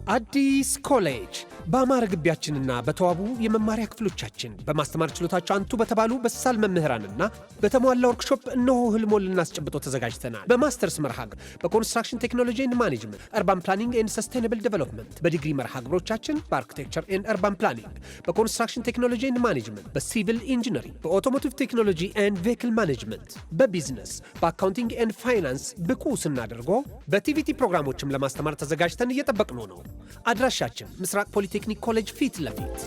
አዲስ ኮሌጅ በአማረ ግቢያችንና በተዋቡ የመማሪያ ክፍሎቻችን በማስተማር ችሎታቸው አንቱ በተባሉ በሳል መምህራንና በተሟላ ወርክሾፕ እነሆ ህልሞን ልናስጨብጦ ተዘጋጅተናል። በማስተርስ መርሃ ግብር በኮንስትራክሽን ቴክኖሎጂ ኤንድ ማኔጅመንት፣ አርባን ፕላኒንግ ኤንድ ሰስቴናብል ዴቨሎፕመንት፣ በዲግሪ መርሃ ግብሮቻችን በአርኪቴክቸር ኤንድ አርባን ፕላኒንግ፣ በኮንስትራክሽን ቴክኖሎጂ ኤንድ ማኔጅመንት፣ በሲቪል ኢንጂነሪንግ፣ በኦቶሞቲቭ ቴክኖሎጂ ኤንድ ቬሂክል ማኔጅመንት፣ በቢዝነስ፣ በአካውንቲንግ ኤንድ ፋይናንስ ብቁ ስናደርጎ በቲቪቲ ፕሮግራሞችም ለማስተማር ተዘጋጅተን እየጠበቅነው ነው። አድራሻችን ምስራቅ ፖሊቴክኒክ ኮሌጅ ፊት ለፊት።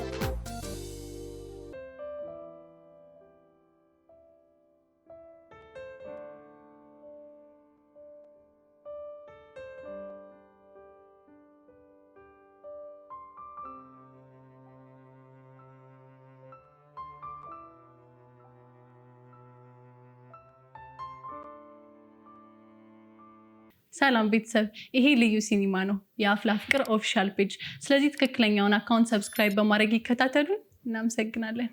ሰላም ቤተሰብ፣ ይሄ ልዩ ሲኒማ ነው፣ የአፍላ ፍቅር ኦፊሻል ፔጅ። ስለዚህ ትክክለኛውን አካውንት ሰብስክራይብ በማድረግ ይከታተሉ። እናመሰግናለን።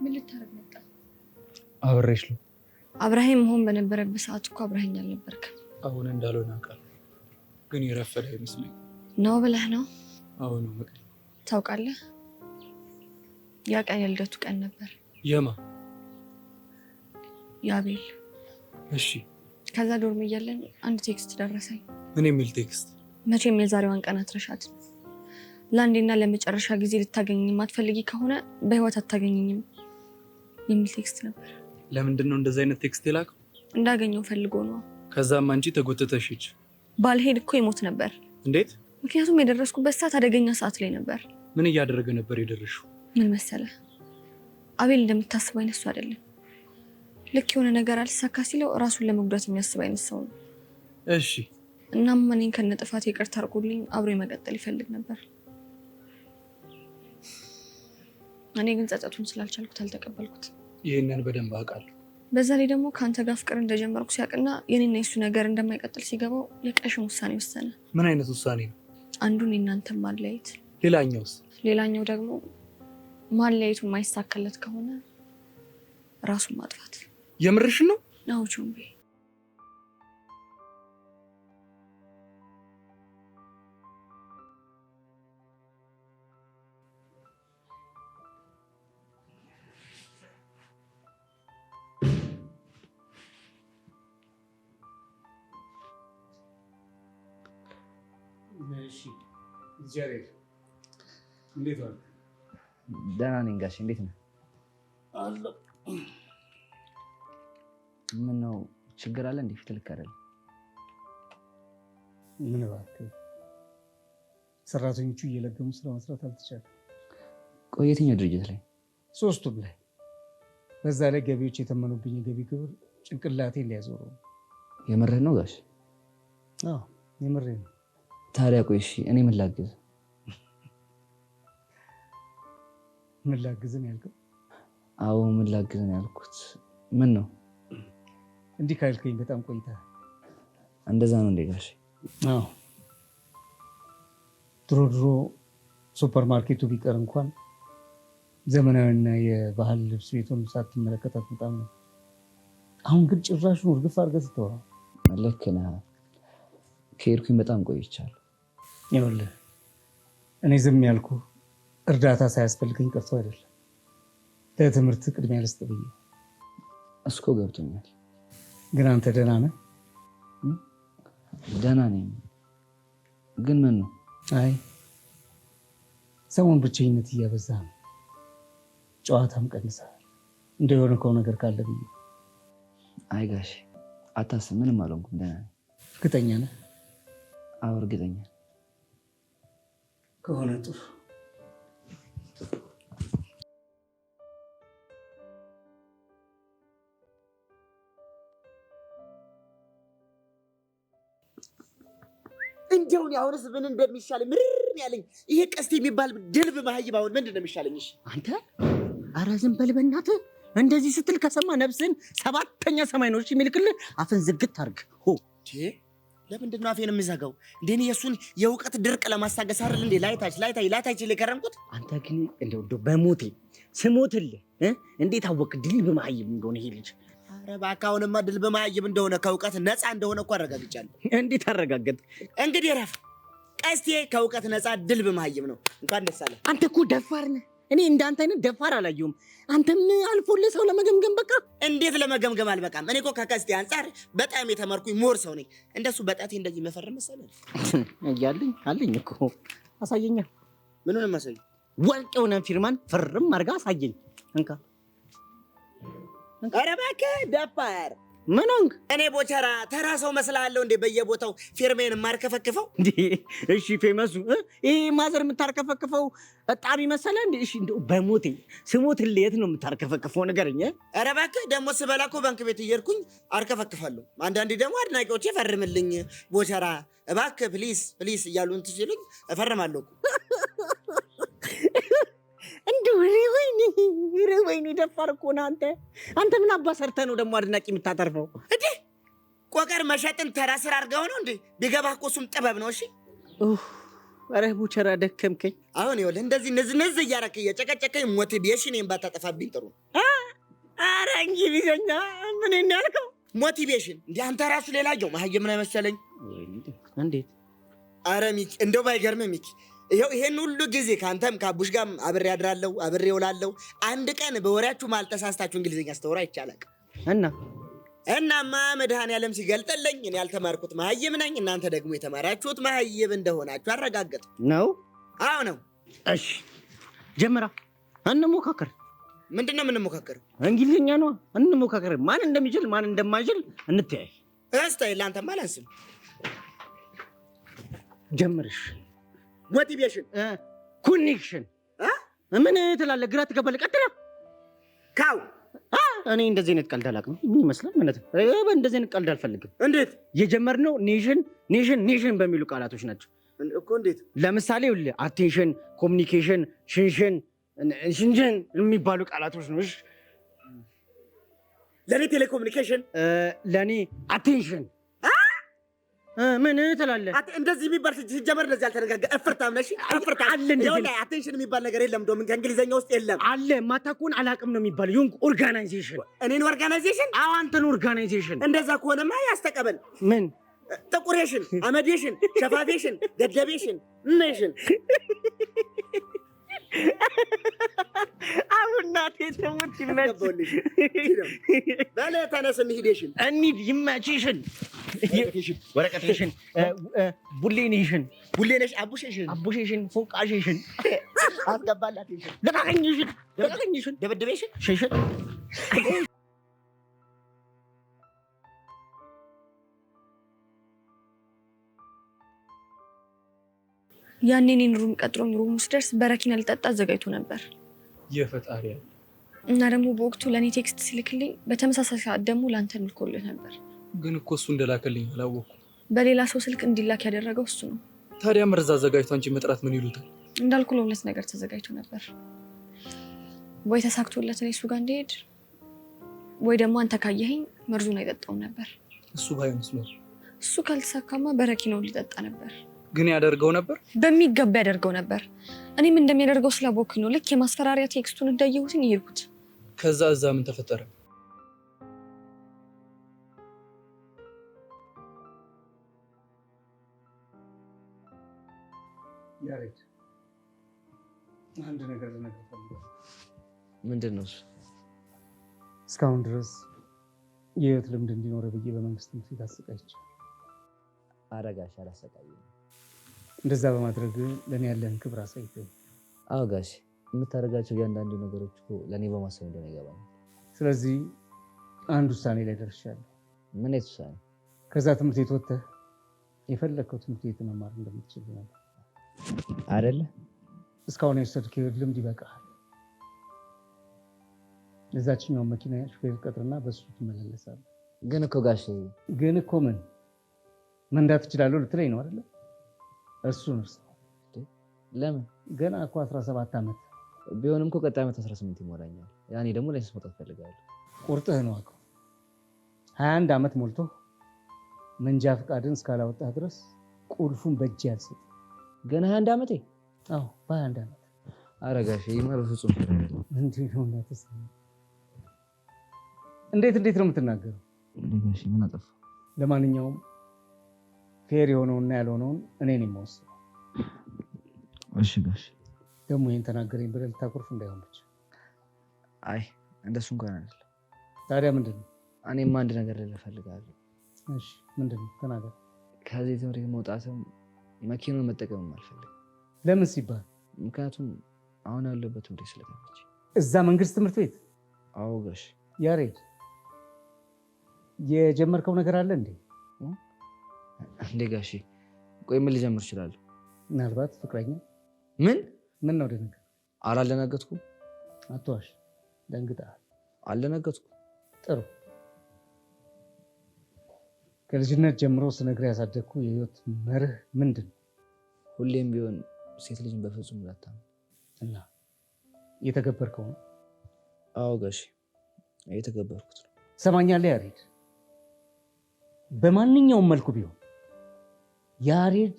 ምን ልታረግ መጣ? አብሬሽ ነው። አብራሂም መሆን በነበረበት ሰዓት እኮ አብራሂኝ አልነበርክም። አሁን እንዳልሆነ አውቃለሁ፣ ግን የረፈደ አይመስለኝ ነው ብለህ ነው? አሁን ነው መቅደም። ታውቃለህ፣ ያ ቀን የልደቱ ቀን ነበር። የማ? የአቤል። እሺ። ከዛ ዶርም እያለን አንድ ቴክስት ደረሰኝ። ምን የሚል ቴክስት? መቼም የዛሬዋን ቀን አትረሻትም። ለአንዴና ለመጨረሻ ጊዜ ልታገኘኝ የማትፈልጊ ከሆነ በህይወት አታገኘኝም የሚል ቴክስት ነበር። ለምንድን ነው እንደዚህ አይነት ቴክስት የላከው? እንዳገኘው ፈልጎ ነው። ከዛም አንቺ ተጎተተሽ ሂጅ። ባልሄድ እኮ ይሞት ነበር። እንዴት? ምክንያቱም የደረስኩበት ሰዓት አደገኛ ሰዓት ላይ ነበር። ምን እያደረገ ነበር የደረሽው? ምን መሰለህ፣ አቤል እንደምታስብ አይነት ሰው አይደለም። ልክ የሆነ ነገር አልሳካ ሲለው ራሱን ለመጉዳት የሚያስብ አይነት ሰው ነው። እሺ። እናም እኔን ከነጥፋት ይቅርታ አድርጎልኝ አብሮ መቀጠል ይፈልግ ነበር። እኔ ግን ጸጸቱን ስላልቻልኩት አልተቀበልኩት። ይህንን በደንብ አውቃለሁ። በዛ ላይ ደግሞ ከአንተ ጋር ፍቅር እንደጀመርኩ ሲያውቅና የኔና የሱ ነገር እንደማይቀጥል ሲገባው የቀሽም ውሳኔ ወሰነ። ምን አይነት ውሳኔ ነው? አንዱን የእናንተን ማለያየት፣ ሌላኛውስ? ሌላኛው ደግሞ ማለያየቱ የማይሳካለት ከሆነ ራሱን ማጥፋት። የምርሽ ነው? ነው ቹምቤ። ጀሬል እንዴት ዋል? ደህና ነኝ ጋሽ፣ እንዴት ነህ? አለሁ። ምን ነው ችግር አለ እንዴ? ፊት ልክ አይደለም። ምን እባክህ፣ ሰራተኞቹ እየለገሙ ስራ መስራት አልተቻለም። ቆይ የትኛው ድርጅት ላይ? ሶስቱም ላይ። በዛ ላይ ገቢዎች የተመኑብኝ የገቢ ግብር ጭንቅላቴን ሊያዞረው ነው። የምርህ ነው ጋሽ? አዎ የምሬን ነው። ታዲያ ቆይ እሺ፣ እኔ ምን ላግዝ? ምን ላግዝ ነው ያልከው? አዎ ምን ላግዝ ነው ያልኩት። ምን ነው እንዲህ ካልከኝ በጣም ቆይተሃል። እንደዛ ነው እንዴ ጋሽ? አዎ ድሮ ሱፐር ማርኬቱ ቢቀር እንኳን ዘመናዊና የባህል ልብስ ቤቱን ሳትመለከታት በጣም ነው። አሁን ግን ጭራሹን እርግፍ አድርገህ ትተዋል። ልክ ነህ። ከሄድኩኝ በጣም ቆይቻለሁ። ይኸውልህ እኔ ዝም ያልኩህ እርዳታ ሳያስፈልገኝ ቀርቶ አይደለም፣ ለትምህርት ቅድሚያ ልስጥ ብዬ። እስኮ ገብቶኛል። ግን አንተ ደህና ነህ? ደህና ነኝ። ግን ምን ነው? አይ ሰሞን ብቸኝነት እያበዛ ነው፣ ጨዋታም ቀንሰሃል። እንደሆነከው ነገር ካለ ብዬ። አይ ጋሽ አታስብ፣ ምንም አልሆንኩም፣ ደህና ነኝ። እርግጠኛ ነህ? አዎ እርግጠኛ ከሆነ ጥሩ። እንደውን አሁንስ ምን እንደሚሻል ምርር ያለኝ ይሄ ቀስት የሚባል ድልብ ማህይብ አሁን ምንድን ነው የሚሻለኝ? እሺ አንተ ኧረ ዝም በል በእናትህ። እንደዚህ ስትል ከሰማ ነፍስን ሰባተኛ ሰማይ ነው እሺ የሚልክልህ። አፍን ዝግት አድርግ። ለምንድን ነው አፌን የምዘጋው? እንደኔ የሱን የእውቀት ድርቅ ለማስታገስ አይደል እንዴ ላይታች ለከረምኩት። አንተ ግን እንደው በሞቴ ስሞትልህ እንዴት አወቅ ድል በማይም እንደሆነ ይሄ ልጅ? ኧረ እባክህ አሁንማ ድል በማይም እንደሆነ ከእውቀት ነፃ እንደሆነ እኮ አረጋግጫለሁ። እንዴት አረጋገጥ? እንግዲህ ረፍ ቀስቴ ከእውቀት ነፃ ድል በማይም ነው። እንኳን ደስ አለህ። አንተ እኮ ደፋር ነህ። እኔ እንዳንተ አይነት ደፋር አላየሁም። አንተም አልፎልህ ሰው ለመገምገም በቃ። እንዴት ለመገምገም አልበቃም? እኔ እኮ ከቀስቴ አንጻር በጣም የተመርኩኝ ሞር ሰው ነኝ። እንደሱ በጣቴ እንደዚህ መፈረም መሰለህ? እያለኝ አለኝ እኮ አሳየኛ። ምኑን ማሳየኝ? ወርቅ የሆነ ፊርማን ፍርም አድርጋ አሳየኝ። እንካ። ኧረ እባክህ ደፋር ምን ሆንክ? እኔ ቦቸራ ተራ ሰው መስላለሁ እንዴ? በየቦታው ፊርሜን የማርከፈክፈው እንዴ? እሺ ፌመሱ ይሄ ማዘር የምታርከፈክፈው እጣቢ መሰለ እንዴ? እሺ እንደው በሞቴ ስሞትልህ የት ነው የምታርከፈክፈው ንገረኝ። ኧረ እባክህ ደግሞ ስበላ እኮ ባንክ ቤት እየሄድኩኝ አርከፈክፋለሁ። አንዳንዴ ደግሞ አድናቂዎቼ ፈርምልኝ ቦቸራ እባክህ ፕሊስ ፕሊስ እያሉ እንትን ሲሉኝ እፈርማለሁ እኮ። እንደው ወይኔ ደፋር እኮ ነህ አንተ። አንተ ምን አባ ሰርተህ ነው ደግሞ አድናቂ የምታተርፈው እንዴ? ቆቀር መሸጥን ተራ ስራ አድርገው ነው እንዴ? ቢገባህ እኮ እሱም ጥበብ ነው። እሺ ኧረ ቦቸራ ደከምከኝ። አሁን ይኸውልህ እንደዚህ ንዝንዝ እያደረክ እየጨቀጨቀኝ ሞቲቬሽን ባታጠፋብኝ ጥሩ። ኧረ እንግሊዘኛ ምን ያልከው? ሞቲቬሽን እንደ አንተ ራሱ ሌላየው መሀይም ነው መሰለኝ። እንዴት? ኧረ ሚኪ እንደው ባይገርምህ ሚኪ ይሄን ሁሉ ጊዜ ከአንተም ከአቡሽ ጋርም አብሬ አድራለሁ አብሬ እውላለሁ። አንድ ቀን በወሬያችሁ ማልተሳስታችሁ እንግሊዝኛ ስተወራ ይቻላል። እናማ መድኃኔዓለም ሲገልጥልኝ እኔ ያልተማርኩት መሀይም ነኝ፣ እናንተ ደግሞ የተማራችሁት መሀይም እንደሆናችሁ አረጋገጥ ነው። አዎ ነው። እሺ ጀምራ እንሞካከር። ምንድን ነው የምንሞካከረው? እንግሊዝኛ ነው እንሞካከር። ማን እንደሚችል ማን እንደማይችል እንተያይ። እስታይ ለአንተማ አላንስም። ጀምርሽ ሞቲቬሽን ኮኔክሽን ምን ትላለህ? ግራ ትገባለህ። ቀጥላ ካው እኔ እንደዚህ አይነት ቀልድ አላውቅም። ምን ይመስላል ማለት ነው? እንደዚህ አይነት ቀልድ አልፈልግም። እንዴት? የጀመርነው ኔሽን በሚሉ ቃላቶች ናቸው እኮ። እንዴት? ለምሳሌ አቴንሽን፣ ኮሚኒኬሽን፣ ሽንሽን የሚባሉ ቃላቶች ነው። እሺ ለኔ ቴሌኮሙኒኬሽን፣ ለኔ አቴንሽን ምን ትላለህ? እንደዚህ የሚባል ሲጀመር እንደዚህ አልተነጋገ እፍርታም ነሽ። እፍርታ አለ እንዴ? አቴንሽን የሚባል ነገር የለም። እንደውም ከእንግሊዘኛ ውስጥ የለም አለ። ማታውቁን አላውቅም ነው የሚባለው። ዩንግ ኦርጋናይዜሽን። እኔን ኦርጋናይዜሽን? አዎ አንተን ኦርጋናይዜሽን። እንደዛ ከሆነማ ያስተቀበል። ምን ጥቁሬሽን፣ አመዴሽን፣ ሸፋፌሽን፣ ደደቤሽን፣ ኔሽን አሁን እናቴ ተሙት ይመችልሽ። በለ ተነስ እንሂዴሽን እንሂድ። ይመችሽን ወረቀትሽን ቡሌኔሽን አቡሼሽን ፎቃሼሽን አስገባላትሽን ለቃቀኝሽን ደበደቤሽን ሸሽን ያኔ እኔን ሩም ቀጥሮኝ ሩም ውስጥ ደርስ በረኪና ልጠጣ አዘጋጅቶ ነበር። የፈጣሪ እና ደግሞ በወቅቱ ለእኔ ቴክስት ሲልክልኝ በተመሳሳይ ሰዓት ደግሞ ለአንተ ልኮልህ ነበር። ግን እኮ እሱ እንደላከልኝ አላወኩም። በሌላ ሰው ስልክ እንዲላክ ያደረገው እሱ ነው። ታዲያ መርዛ አዘጋጅቶ አንቺ መጥራት ምን ይሉታል? እንዳልኩ ለሁለት ነገር ተዘጋጅቶ ነበር። ወይ ተሳክቶለት እኔ እሱ ጋር እንዲሄድ፣ ወይ ደግሞ አንተ ካየኸኝ መርዙን አይጠጣውም ነበር። እሱ ባይሆንስ ነው? እሱ ካልተሳካማ በረኪናውን ሊጠጣ ነበር። ግን ያደርገው ነበር፣ በሚገባ ያደርገው ነበር። እኔም እንደሚያደርገው ስላወኩኝ ነው ልክ የማስፈራሪያ ቴክስቱን እንዳየሁትን ይሄድኩት። ከዛ እዛ ምን ተፈጠረ? ያሬድ አንድ ነገር ልነግርህ ፈልጋለሁ። ምንድን ነው እሱ? እስካሁን ድረስ የህይወት ልምድ እንዲኖረ ብዬ በመንግስት ትምህርት ቤት አሰቃይቻለሁ። አረጋሽ አላሰቃየም። እንደዛ በማድረግ ለእኔ ያለህን ክብር አሳይተኝ። አዎ ጋሽ፣ የምታደርጋቸው እያንዳንዱ ነገሮች እኮ ለእኔ በማሰብ እንደሆነ ይገባል። ስለዚህ አንድ ውሳኔ ላይ ደርሻለሁ። ምን አይነት ውሳኔ? ከዛ ትምህርት ቤት ወጥተህ የፈለግከው ትምህርት ቤት መማር እንደምትችል ነው አይደለ? እስካሁን የወሰድክ የህይወት ልምድ ይበቃሃል። ለዛችኛውን መኪና ሹፌር ቀጥርና በሱ ትመላለሳለህ። ግን እኮ ጋሽ፣ ግን እኮ ምን መንዳት እችላለሁ ልትለኝ ነው አይደለ? እሱን እርሳው። ለምን? ገና እኮ 17 ዓመት ቢሆንም እኮ ቀጣይ ዓመት 18 ይሞላኛል። ያኔ ደግሞ ላይሰንስ መውጣት ፈልጋለሁ። ቁርጥህ ነው አውቀው። 21 ዓመት ሞልቶ መንጃ ፈቃድን እስካላወጣህ ድረስ ቁልፉን በእጅ ያልሰጥ። ገና 21 ዓመቴ? አዎ በ21 ዓመት። ኧረ ጋሼ ይማ በፍጹም እንዴት ነው እናትስ? እንዴት ነው የምትናገረው? ጋሼ ምን አጠፋ? ለማንኛውም ፌር የሆነውና ያልሆነውን እኔ ነኝ የምወስነው። እሺ ጋሼ። ደግሞ ይሄን ተናገረኝ ብለህ ልታኮርፍ እንዳይሆንች። አይ እንደሱ እንኳን አይደለም። ታዲያ ምንድን ነው? እኔም አንድ ነገር ልልህ እፈልጋለሁ። እሺ ምንድን ነው? ተናገር። ከዚህ ትምህርት መውጣትም መኪናውን መጠቀምም አልፈልግም። ለምን ሲባል? ምክንያቱም አሁን ያለበት ትምህርት ስለተመቸ። እዛ መንግስት ትምህርት ቤት? አዎ ጋሼ። ያሬድ የጀመርከው ነገር አለ እንዴ? እንዴ ጋሼ ቆይ ምን ልጀምር እችላለሁ? ምናልባት ፍቅረኛ? ምን ነው ደነገጥ? አልደነገጥኩም። አትዋሽ፣ ደንግጠሃል። አልደነገጥኩም። ጥሩ። ከልጅነት ጀምሮ ስነግርህ ያሳደግኩ የህይወት መርህ ምንድን ነው? ሁሌም ቢሆን ሴት ልጅን በፍጹም እንዳታምን። እና እየተገበርከው ነው? አዎ ጋሼ እየተገበርኩት ነው። ትሰማኛለህ ያሬድ? በማንኛውም መልኩ ቢሆን ያሬድ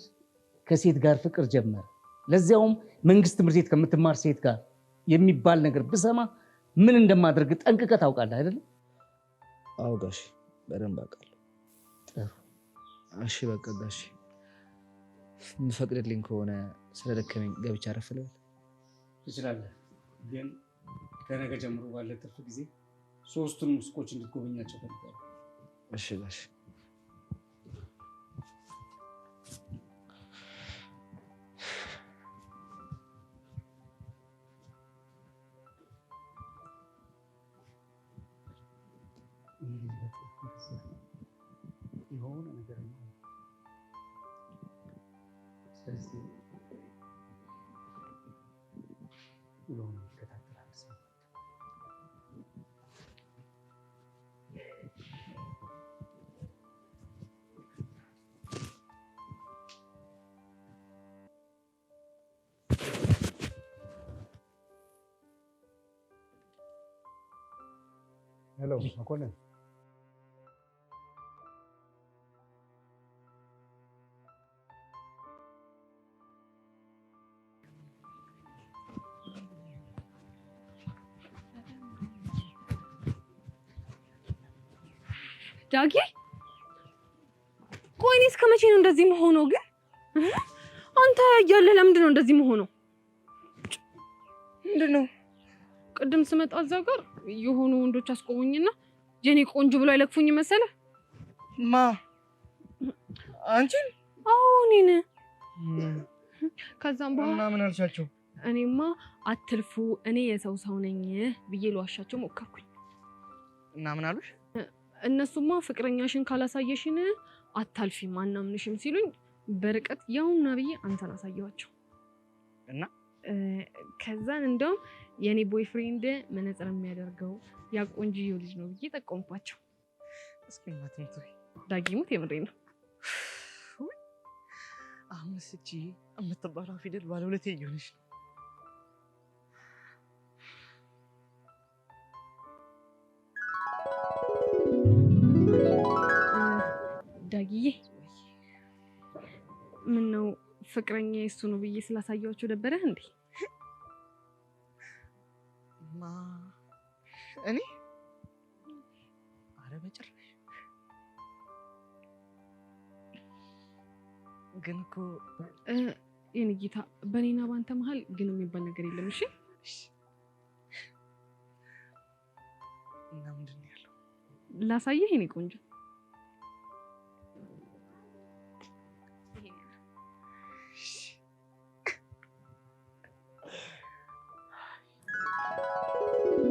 ከሴት ጋር ፍቅር ጀመረ፣ ለዚያውም መንግስት ትምህርት ቤት ከምትማር ሴት ጋር የሚባል ነገር ብሰማ ምን እንደማደርግ ጠንቅቀህ ታውቃለህ አይደለም? አዎ ጋሼ በደንብ አውቃለሁ። ጥሩ። እሺ በቃ ጋሼ የምፈቅድልኝ ከሆነ ስለደከመኝ ገብቼ አረፍ ልበል? ትችላለህ፣ ግን ከነገ ጀምሮ ባለ ትርፍ ጊዜ ሶስቱንም ሱቆች እንድትጎበኛቸው ፈልጋለሁ። እሺ ጋሼ። የሆነ ነገር ነው። ስለዚህ ውሎውን ይከታተላል ሰው። ሄሎ መኮንን። ዳጊ ቆይ እኔ እስከ መቼ ነው እንደዚህ መሆነው? ግን አንተ እያለ ለምንድን ነው እንደዚህ መሆነው? ምንድን ነው? ቅድም ስመጣ እዛ ጋር የሆኑ ወንዶች አስቆሙኝና የኔ ቆንጆ ብሎ አይለክፉኝ መሰለ። ማ አንቺን? አዎ እኔን። ከዛም በኋላ እና ምን አልሻቸው? እኔማ አትልፉ እኔ የሰው ሰው ነኝ ብዬ ልዋሻቸው ሞከርኩኝ። እና ምን አሉሽ? እነሱማ ፍቅረኛሽን ካላሳየሽን አታልፊም አናምንሽም ሲሉኝ በርቀት ያውና ብዬ አንተን አሳየኋቸው። እና ከዛን እንደውም የኔ ቦይፍሬንድ መነጽር የሚያደርገው ያ ቆንጆዬው ልጅ ነው ብዬ ጠቆምኳቸው። እስኪ ማትምቱ ዳጊሙት የምሬን ነው። አሁን እቺ የምትባለው ፊደል ባለ ሁለቴ እየሆነች ነው። ዳጊዬ ምን ነው ፍቅረኛ እሱ ነው ብዬ ስላሳየኋቸው ደበረህ እንዴ? ማ እኔ? አረ በጭራሽ። ግን እኮ የኔ ጌታ በኔና ባንተ መሀል ግን የሚባል ነገር የለም። እሺ እና ምንድን ነው ያለው? ላሳየህ የኔ ቆንጆ።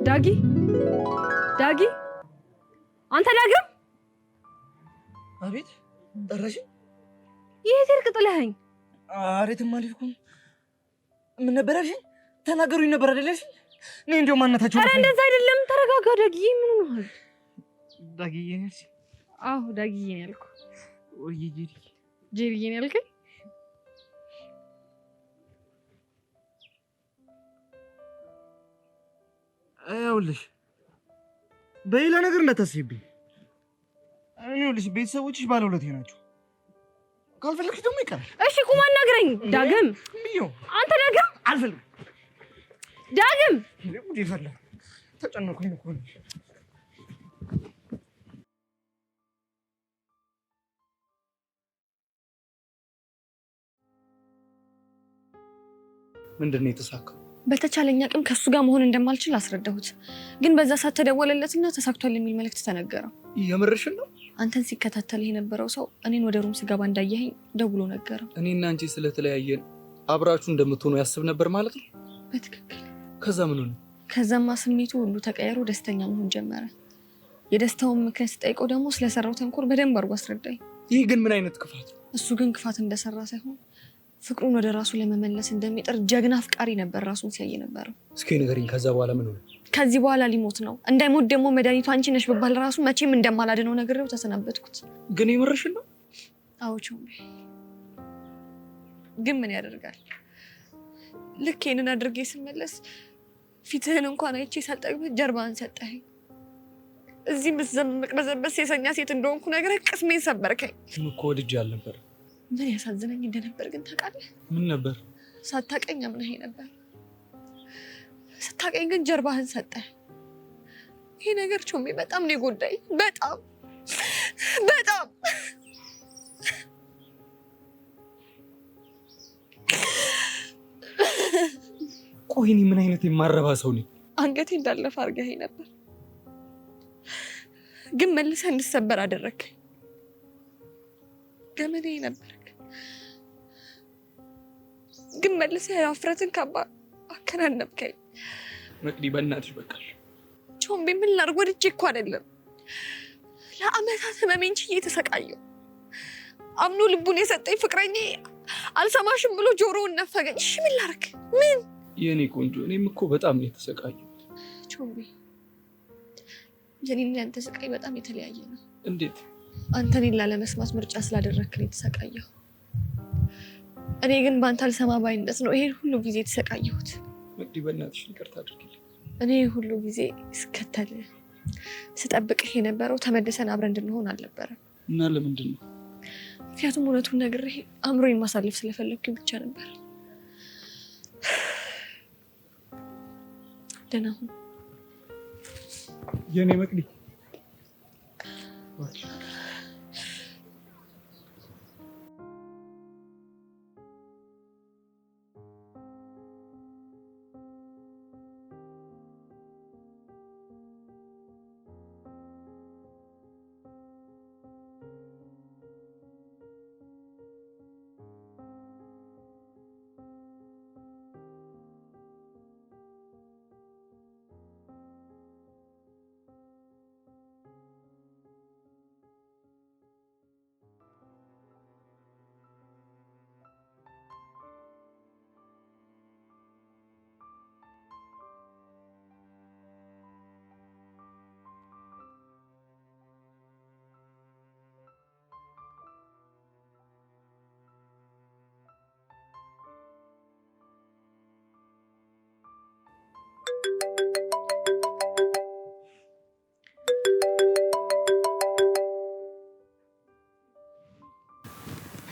ዳጊ አንተ ዳግም! አቤት ጠራሽ? የት ሄድክ ጥለኸኝ? ኧረ የትም አልሄድኩም። ምን ነበር ያልሽኝ? ተናገሩኝ ነበር አይደል ያልሽኝ? እኔ እንደው ማንነታቸው። ኧረ እንደዛ አይደለም፣ ተረጋጋ ዳጊ። ምን ሆነሃል? ዳጊዬ ነው ያልሽኝ? አዎ ዳጊዬ ነው ያልኩህ። ወይ ጄሪዬ ነው ያልከኝ? ይኸውልሽ በሌላ ነገር እንዳታስቢብኝ። እኔውልሽ ቤተሰቦችሽ ባለውለቴ ናቸው። ካልፈለግሽ ደግሞ ይቀራል። እሺ ቁም አናግረኝ ዳግም። አንተ ዳግም አልፈልግም። ዳግም ጉድ ይፈላ። ተጨነኩኝ እኮ ምንድን ነው የተሳካው? በተቻለኝ አቅም ከሱ ጋር መሆን እንደማልችል አስረዳሁት። ግን በዛ ሰዓት ተደወለለትና ተሳክቷል የሚል መልእክት ተነገረው። የምርሽን ነው? አንተን ሲከታተል የነበረው ሰው እኔን ወደ ሩም ስገባ እንዳየኸኝ ደውሎ ነገረው። እኔና አንቺ ስለተለያየን አብራችሁ እንደምትሆኑ ያስብ ነበር ማለት ነው? በትክክል። ከዛ ምን ሆነ? ከዛማ ስሜቱ ሁሉ ተቀየሮ ደስተኛ መሆን ጀመረ። የደስታውን ምክንያት ስጠይቀው ደግሞ ስለሰራው ተንኮል በደንብ አድርጎ አስረዳኝ። ይህ ግን ምን አይነት ክፋት? እሱ ግን ክፋት እንደሰራ ሳይሆን ፍቅሩን ወደ ራሱ ለመመለስ እንደሚጥር ጀግና አፍቃሪ ነበር ራሱን ሲያይ ነበረው። እስኪ ንገሪኝ፣ ከዛ በኋላ ምን ሆነ? ከዚህ በኋላ ሊሞት ነው። እንዳይሞት ደግሞ መድኃኒቱ አንቺ ነሽ ብባል ራሱ መቼም እንደማላድነው ነግሬው ተሰናበትኩት። ግን የምርሽን ነው? አዎ ቾምቤ። ግን ምን ያደርጋል፣ ልክ ይሄንን አድርጌ ስመለስ ፊትህን እንኳን አይቼ ሳልጠግብህ ጀርባህን ሰጠኸኝ። እዚህ ምትዘመቅበዘበስ የሰኛ ሴት እንደሆንኩ ነግረህ ቅስሜን ሰበርከኝ። እኮ ወድጄ አልነበረ። ምን ያሳዝነኝ እንደነበር ግን ታውቃለህ? ምን ነበር? ሳታውቀኝ አምነኸኝ ነበር። ስታውቀኝ ግን ጀርባህን ሰጠህ። ይሄ ነገር ቾሜ በጣም ነው የጎዳኝ። በጣም በጣም። ቆይ እኔ ምን አይነት የማረባ ሰው ነኝ? አንገቴ እንዳለፈ አድርገኸኝ ነበር፣ ግን መልሰህ እንድሰበር አደረግከኝ። ገመዴ ነበርክ፣ ግን መልሰህ የአፍረትን ካባ አከናነብከኝ። መቅዲ በእናትሽ በቃሽ። ቾምቤ ምን ላድርግ? ወድጄ እኮ አይደለም። ለአመታት ህመሜን ችዬ ተሰቃየሁ። አምኖ ልቡን የሰጠኝ ፍቅረኛ አልሰማሽም ብሎ ጆሮውን ነፈገኝ። እሺ ምን ላድርግ? ምን የኔ ቆንጆ፣ እኔም እኮ በጣም ነው የተሰቃየሁት። ቾምቤ የኔና ያንተ ስቃይ በጣም የተለያየ ነው። እንዴት? አንተ እኔን ላለመስማት ምርጫ ስላደረግክን የተሰቃየሁ፣ እኔ ግን በአንተ አልሰማ ባይነት ነው ይሄን ሁሉ ጊዜ የተሰቃየሁት። መቅዲ በእናትሽ ይቅርታ አድርጊልኝ። እኔ ሁሉ ጊዜ ስከተልህ ስጠብቅህ የነበረው ተመልሰን አብረን እንድንሆን አልነበረም። እና ለምንድን ነው? ምክንያቱም እውነቱን ነግሬህ አእምሮዬን ማሳለፍ ስለፈለግኩኝ ብቻ ነበር። ደህና ሁን የኔ መቅዲ።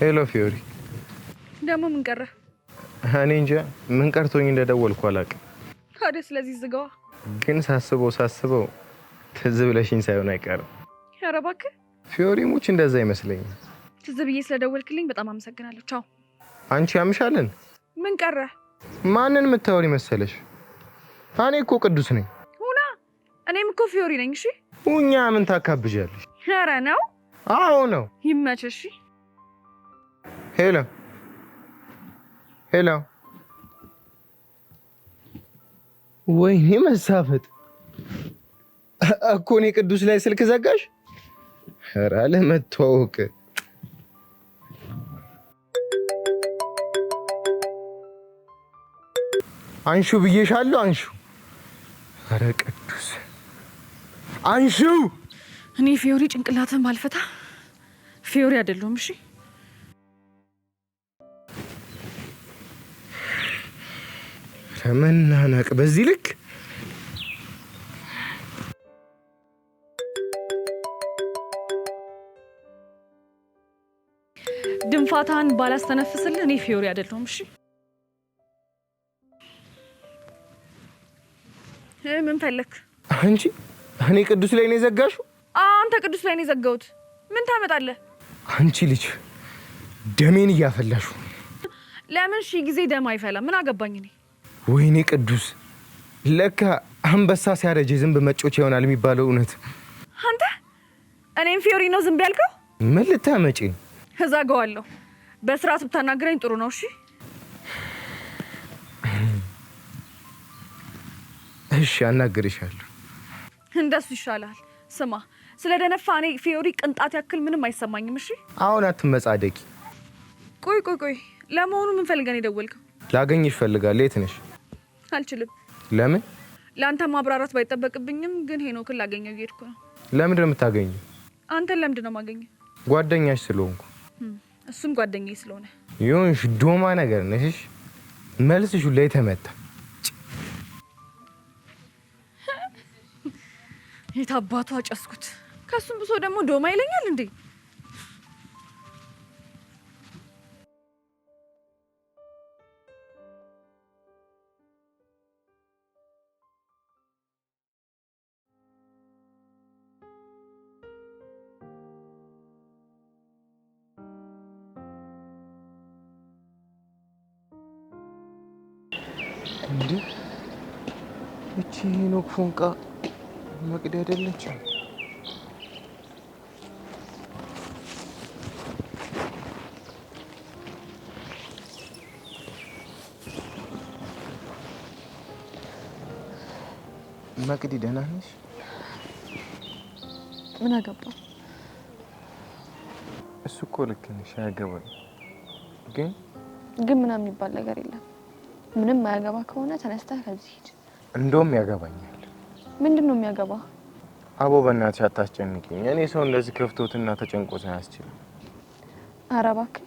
ሄሎ ፊዮሪ። ደግሞ ምን ቀረ? እኔ እንጃ ምን ቀርቶኝ እንደደወልኩ አላውቅም። ታዲያ ስለዚህ ዝጋዋ። ግን ሳስበው ትዝ ብለሽኝ ሳይሆን አይቀርም። ኧረ እባክህ ፊዮሪ ሙች እንደዛ አይመስለኝም። ትዝ ብዬ ስለደወልክልኝ በጣም አመሰግናለሁ። ቻው። አንቺ ያምሻልን? ምን ቀረ? ማንን የምታወሪ መሰለሽ? እኔ እኮ ቅዱስ ነኝ። ሁና እኔም እኮ ፊዮሪ ነኝ። እሺ ሁኛ ምን ታካብጃለሽ? ኧረ ነው። አዎ ነው። ይመችሽ። ሄሎ ሄሎ። ወይኔ መሳፈጥ እኮ እኔ ቅዱስ ላይ ስልክ ዘጋሽ? ኧረ ለመተዋወቅ አንሹ ብዬሻለሁ። አንሹ። ኧረ ቅዱስ አንሹ። እኔ ፊዮሪ ጭንቅላትን ባልፈታ ፊዮሪ አይደለሁም። እሺ ተመናናቅ በዚህ ልክ ድንፋታን ባላስተነፍስልህ እኔ ፊዮሪ አይደለሁም። እሺ ምን ፈለክ? አንቺ እኔ ቅዱስ ላይ ነው የዘጋሽው? አንተ ቅዱስ ላይ ነው የዘጋሁት። ምን ታመጣለህ? አንቺ ልጅ ደሜን እያፈላሹ። ለምን ሺህ ጊዜ ደም አይፈላም? ምን አገባኝ እኔ። ወይኔ ቅዱስ፣ ለካ አንበሳ ሲያረጅ ዝንብ መጮች ይሆናል የሚባለው እውነት። አንተ እኔም ፊዮሪ ነው ዝንብ ያልከው? ምን ልታመጪ? እዛጋዋለሁ። በስርዓት ብታናግረኝ ጥሩ ነው። እሺ እሺ፣ አናግርሻለሁ። እንደሱ ይሻላል። ስማ፣ ስለ ደነፋ እኔ ፊዮሪ ቅንጣት ያክል ምንም አይሰማኝም። እሺ አሁን አትመጻደቂ። ቆይ፣ ለመሆኑ ምን ፈልገን የደወልከው? ላገኝሽ እፈልጋለሁ። የት ነሽ? አልችልም። ለምን? ለአንተ ማብራራት ባይጠበቅብኝም ግን ሄኖክን ላገኘው እየሄድኩ ነው። ለምንድን ነው የምታገኘው? አንተን ለምንድን ነው የማገኘው? ጓደኛሽ ስለሆንኩ። እሱም ጓደኛዬ ስለሆነ። ይሁንሽ፣ ዶማ ነገር ነሽ። መልስሽ ሁላ የተመታ። የት አባቱ አጨስኩት። ከሱም ብሶ ደግሞ ዶማ ይለኛል እንዴ? እንዴ እቺ ሄኖክ ፎንቃ መቅዲ አይደለችም? መቅዲ ደህና ነሽ? ምን አገባ? እሱ እኮ ልክ ነሽ፣ አያገባኝ። ግን ምናምን የሚባል ነገር የለም። ምንም ማያገባ ከሆነ ተነስተህ ከዚህ ሂድ። እንደውም ያገባኛል። ምንድን ነው የሚያገባ? አቦ በእናትሽ አታስጨንቂኝ። እኔ ሰው እንደዚህ ከፍቶትና ተጨንቆት አያስችልም። ኧረ እባክህ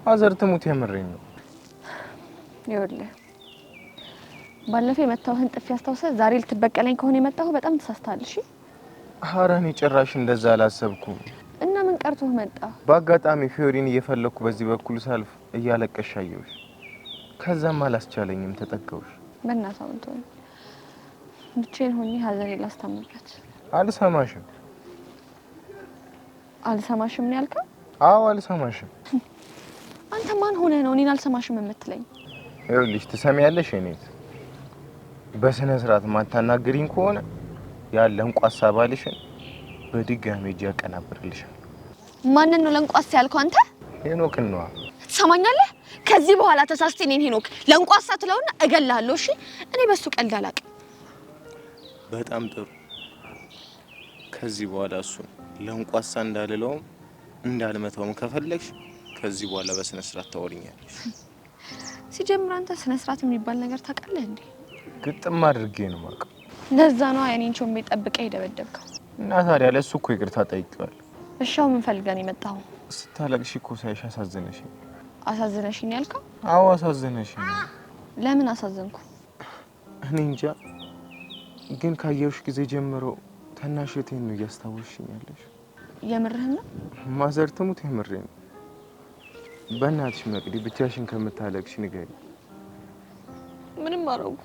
አዘር ትሙት፣ የምሬን ነው። ይኸውልህ ባለፈው የመታሁህን ጥፊ አስታውሰህ ዛሬ ልትበቀለኝ ከሆነ የመጣሁ በጣም ተሳስተሃል። እሺ ኧረ እኔ ጭራሽ እንደዛ አላሰብኩም። እና ምን ቀርቶህ መጣ? በአጋጣሚ ፊዮሪን እየፈለኩ በዚህ በኩል ሳልፍ እያለቀሽ አየሁሽ። ከዛም አላስቻለኝም፣ ተጠጋሁሽ። በእናትህ አሁን ተወኝ። ብቻዬን ሆኜ ሀዘኔን ላስታምበት። አልሰማሽም። አልሰማሽም ነው ያልከው? አዎ አልሰማሽም። አንተ ማን ሆነህ ነው እኔን አልሰማሽም የምትለኝ? ይኸውልሽ ትሰሚያለሽ፣ እኔት በስነ ስርዓት ማታናግሪኝ ከሆነ ያለ እንቋሳ ባልሽን በድጋሚ እጅ ያቀናብርልሻል። ማንን ነው ለንቋሳ ያልከው አንተ? ሄኖክን ነዋ። ትሰማኛለህ? ከዚህ በኋላ ተሳስቴ እኔን ሄኖክ ለንቋሳ ትለውና እገልሃለሁ። እሺ እኔ በሱ ቀልድ አላውቅም። በጣም ጥሩ። ከዚህ በኋላ እሱ ለንቋሳ እንዳልለውም እንዳልመታውም ከፈለግሽ ከዚህ በኋላ በስነ ስርዓት ታወሪኛለሽ። ሲጀምር አንተ ስነ ስርዓት የሚባል ነገር ታውቃለህ እንዴ? ግጥም አድርጌ ነው የማውቀው። ለዛ ነው እኔን ቾሜ ጠብቀህ የደበደብከው። እና ታዲያ ለእሱ እኮ ይቅርታ ጠይቄዋለሁ። እሻው ምን ፈልገን የመጣኸው? ስታለቅሽ እኮ ሳይሽ አሳዘነሽኝ። አሳዝነሽኝ ያልከው? አዎ አሳዘነሽኝ። ለምን አሳዘንኩ? እኔ እንጃ፣ ግን ካየሁሽ ጊዜ ጀምሮ ታናሽ እህቴን ነው እያስታወስሽኝ ያለሽ። የምርህን ነው? ማዘር ትሙት፣ የምሬን ነው። በእናትሽ መቅዲ ብቻሽን ከምታለቅሽ ንገሪ። ምንም አረጉ።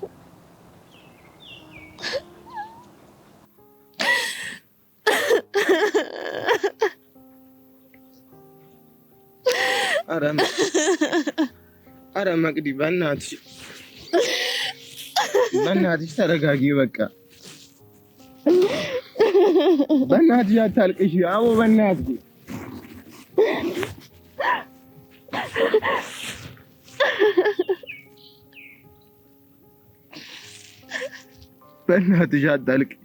አረ መቅዲ በእናትሽ ተረጋጊ። በቃ በእናትሽ አታልቅሽ። አዎ በእናትሽ አታልቅሽ።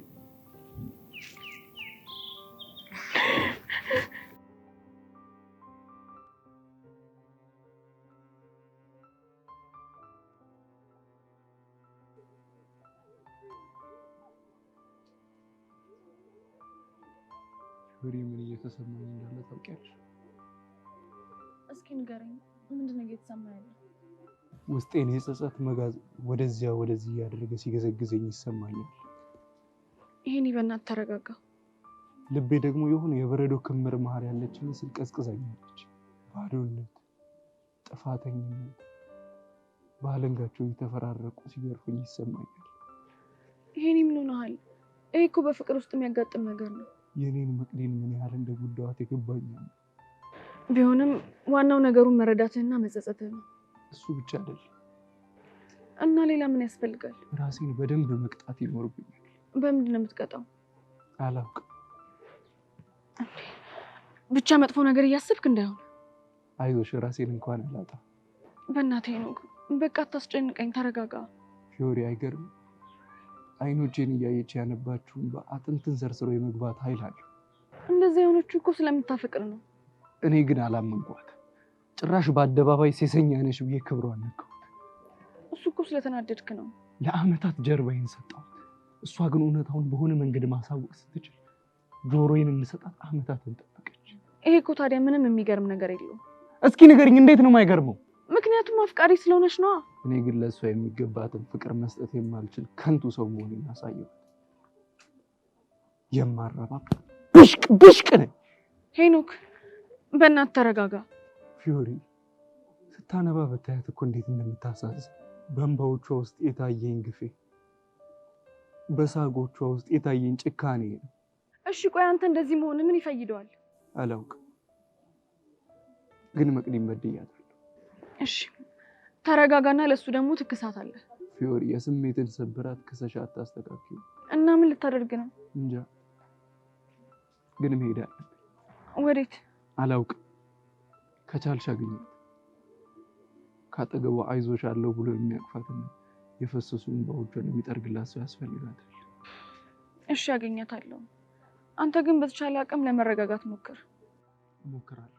ምን እየተሰማኝ እንዳለ ታውቂያለሽ? እስኪ ንገረኝ፣ ምንድነው እየተሰማ ያለው? ውስጤን የጸጸት መጋዝ ወደዚያ ወደዚህ እያደረገ ሲገዘግዘኝ ይሰማኛል። ይሄን በእናትህ ተረጋጋ። ልቤ ደግሞ የሆነ የበረዶ ክምር መሀል ያለች ምስል ቀዝቅዛኛለች። ባዶነት፣ ጥፋተኝነት ባለንጋቸው እየተፈራረቁ ሲገርፉኝ ይሰማኛል። ይሄኔ ምን ሆነሃል? ይሄ እኮ በፍቅር ውስጥ የሚያጋጥም ነገር ነው። የኔን መቅደን ምን ያህል እንደጎዳዋት ይገባኛል። ቢሆንም ዋናው ነገሩን መረዳትህና መጸጸትህ ነው። እሱ ብቻ አይደለም። እና ሌላ ምን ያስፈልጋል? ራሴን በደንብ መቅጣት ይኖርብኛል። በምንድን ነው የምትቀጣው? አላውቅም። ብቻ መጥፎ ነገር እያሰብክ እንዳይሆን። አይዞሽ፣ ራሴን እንኳን አላጣም። በእናትህ ነው። በቃ አታስጨንቀኝ፣ ተረጋጋ። ፊዮሪ፣ አይገርም? አይኖቼን እያየች ያነባችሁን በአጥንትን ሰርስሮ የመግባት ኃይል አለ። እንደዚህ የሆነችው እኮ ስለምታፈቅር ነው። እኔ ግን አላመንኳት። ጭራሽ በአደባባይ ሴሰኛ ነሽ ብዬ ክብሯን ነካሁት። እሱ እኮ ስለተናደድክ ነው። ለአመታት ጀርባዬን ሰጠሁት። እሷ ግን እውነታውን በሆነ መንገድ ማሳወቅ ስትችል ጆሮዬን እንሰጣት አመታትን ጠበቀች። ይሄ እኮ ታዲያ ምንም የሚገርም ነገር የለውም። እስኪ ንገሪኝ፣ እንዴት ነው የማይገርመው? ምክንያቱም አፍቃሪ ስለሆነች ነዋ። እኔ ግን ለእሷ የሚገባትን ፍቅር መስጠት የማልችል ከንቱ ሰው መሆኔን አሳየኋት። የማረባ ብሽቅ ነኝ። ሄኖክ፣ በእናትህ ተረጋጋ። ፊዮሪ፣ ስታነባ በታያት እኮ እንዴት እንደምታሳዝን። በእንባዎቿ ውስጥ የታየኝ ግፌ፣ በሳጎቿ ውስጥ የታየኝ ጭካኔ ነው። እሺ ቆይ አንተ እንደዚህ መሆን ምን ይፈይደዋል? አላውቅም፣ ግን መቅዲም በድያታለሁ። እሺ ተረጋጋና ለሱ ደግሞ ትክሳት አለ። ፊዮሪ፣ የስሜትን ስብራት ክሰሻ አታስተካክዩ። እና ምን ልታደርግ ነው? እንጃ፣ ግን መሄድ አለብኝ። ወዴት? አላውቅም። ከቻልሽ አግኛት። ካጠገቧ አይዞሽ አለው ብሎ የሚያቅፋትና የፈሰሱ እንባዎቿን የሚጠርግላት ሰው ያስፈልጋታል። እሺ አገኛታለሁ። አንተ ግን በተቻለ አቅም ለመረጋጋት ሞክር። እሞክራለሁ።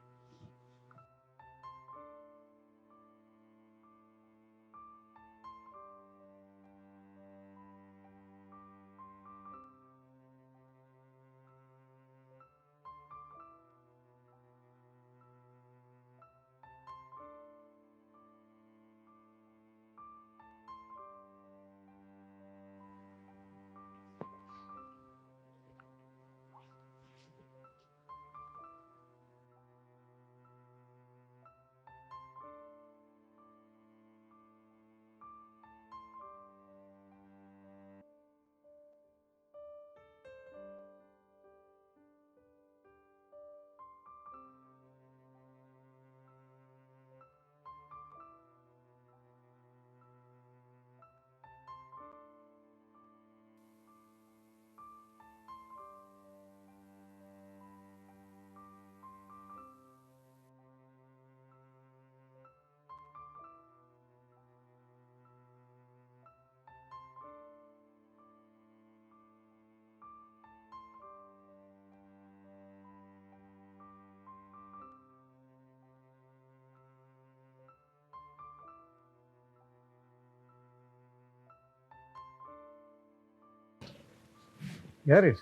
ያሬድ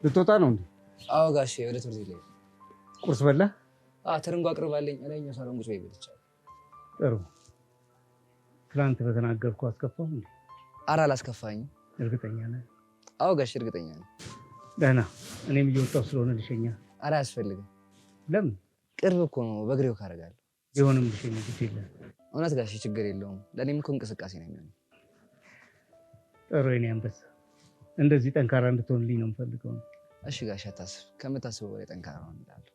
ልትወጣ ነው እንዴ? አዎ ጋሼ፣ ወደ ትምህርት ቤት። ቁርስ በላ? ትርንጎ አቅርባለኝ እላኛው ሳሎን ቁጭ በይ ብቻ። ጥሩ። ትናንት በተናገርኩ አስከፋሁ እንዴ? ኧረ አላስከፋኝም። እርግጠኛ ነህ? አዎ ጋሼ፣ እርግጠኛ ነኝ። ደህና። እኔም እየወጣሁ ስለሆነ ልሸኛ። ኧረ አያስፈልግም። ለምን? ቅርብ እኮ ነው፣ በእግሬው ካደርጋለሁ። ቢሆንም ልሸኝ ግድ የለም። እውነት ጋሼ፣ ችግር የለውም። ለእኔም እኮ እንቅስቃሴ ነው የሚሆነው። ጥሩ የኔ አንበሳ፣ እንደዚህ ጠንካራ እንድትሆንልኝ ነው የምፈልገው። እሺ ጋሼ፣ አታስብ። ከምታስበው በላይ ጠንካራ እሆንልሃለሁ።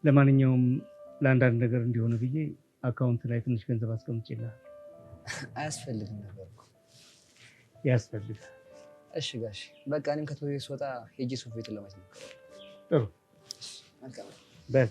ለማንኛውም ለአንዳንድ ነገር እንዲሆነ ብዬ አካውንት ላይ ትንሽ ገንዘብ አስቀምጬልሃለሁ። አያስፈልግም ነበር እኮ። ያስፈልጋል። እሺ ጋሼ፣ በቃ እኔም ከትምህርት ቤት ስወጣ ሄጄ ሱፍ ቤቱን ለማየት ነው። ጥሩ መልካም በል።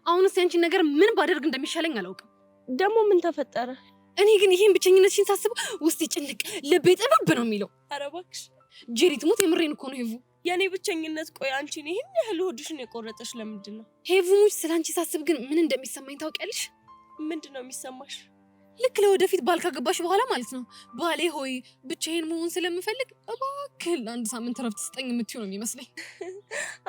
አሁንስ ያንቺን ነገር ምን ባደርግ እንደሚሻለኝ አላውቅም። ደግሞ ምን ተፈጠረ? እኔ ግን ይሄን ብቸኝነትሽን ሳስበው ውስጤ ጭንቅ፣ ልቤ ጥብብ ነው የሚለው። ኧረ እባክሽ ጄሪ ትሙት፣ የምሬን እኮ ነው ሄቡ። የኔ ብቸኝነት ቆይ አንቺን ይሄን ያህል ሆድሽን የቆረጠሽ ለምንድን ነው? ሄቡ ሙች፣ ስለ አንቺ ሳስብ ግን ምን እንደሚሰማኝ ታውቂያለሽ? ምንድን ነው የሚሰማሽ? ልክ ለወደፊት ባል ካገባሽ በኋላ ማለት ነው። ባሌ ሆይ ብቻዬን መሆን ስለምፈልግ እባክህ ለአንድ ሳምንት ረፍት ስጠኝ የምትይው ነው የሚመስለኝ።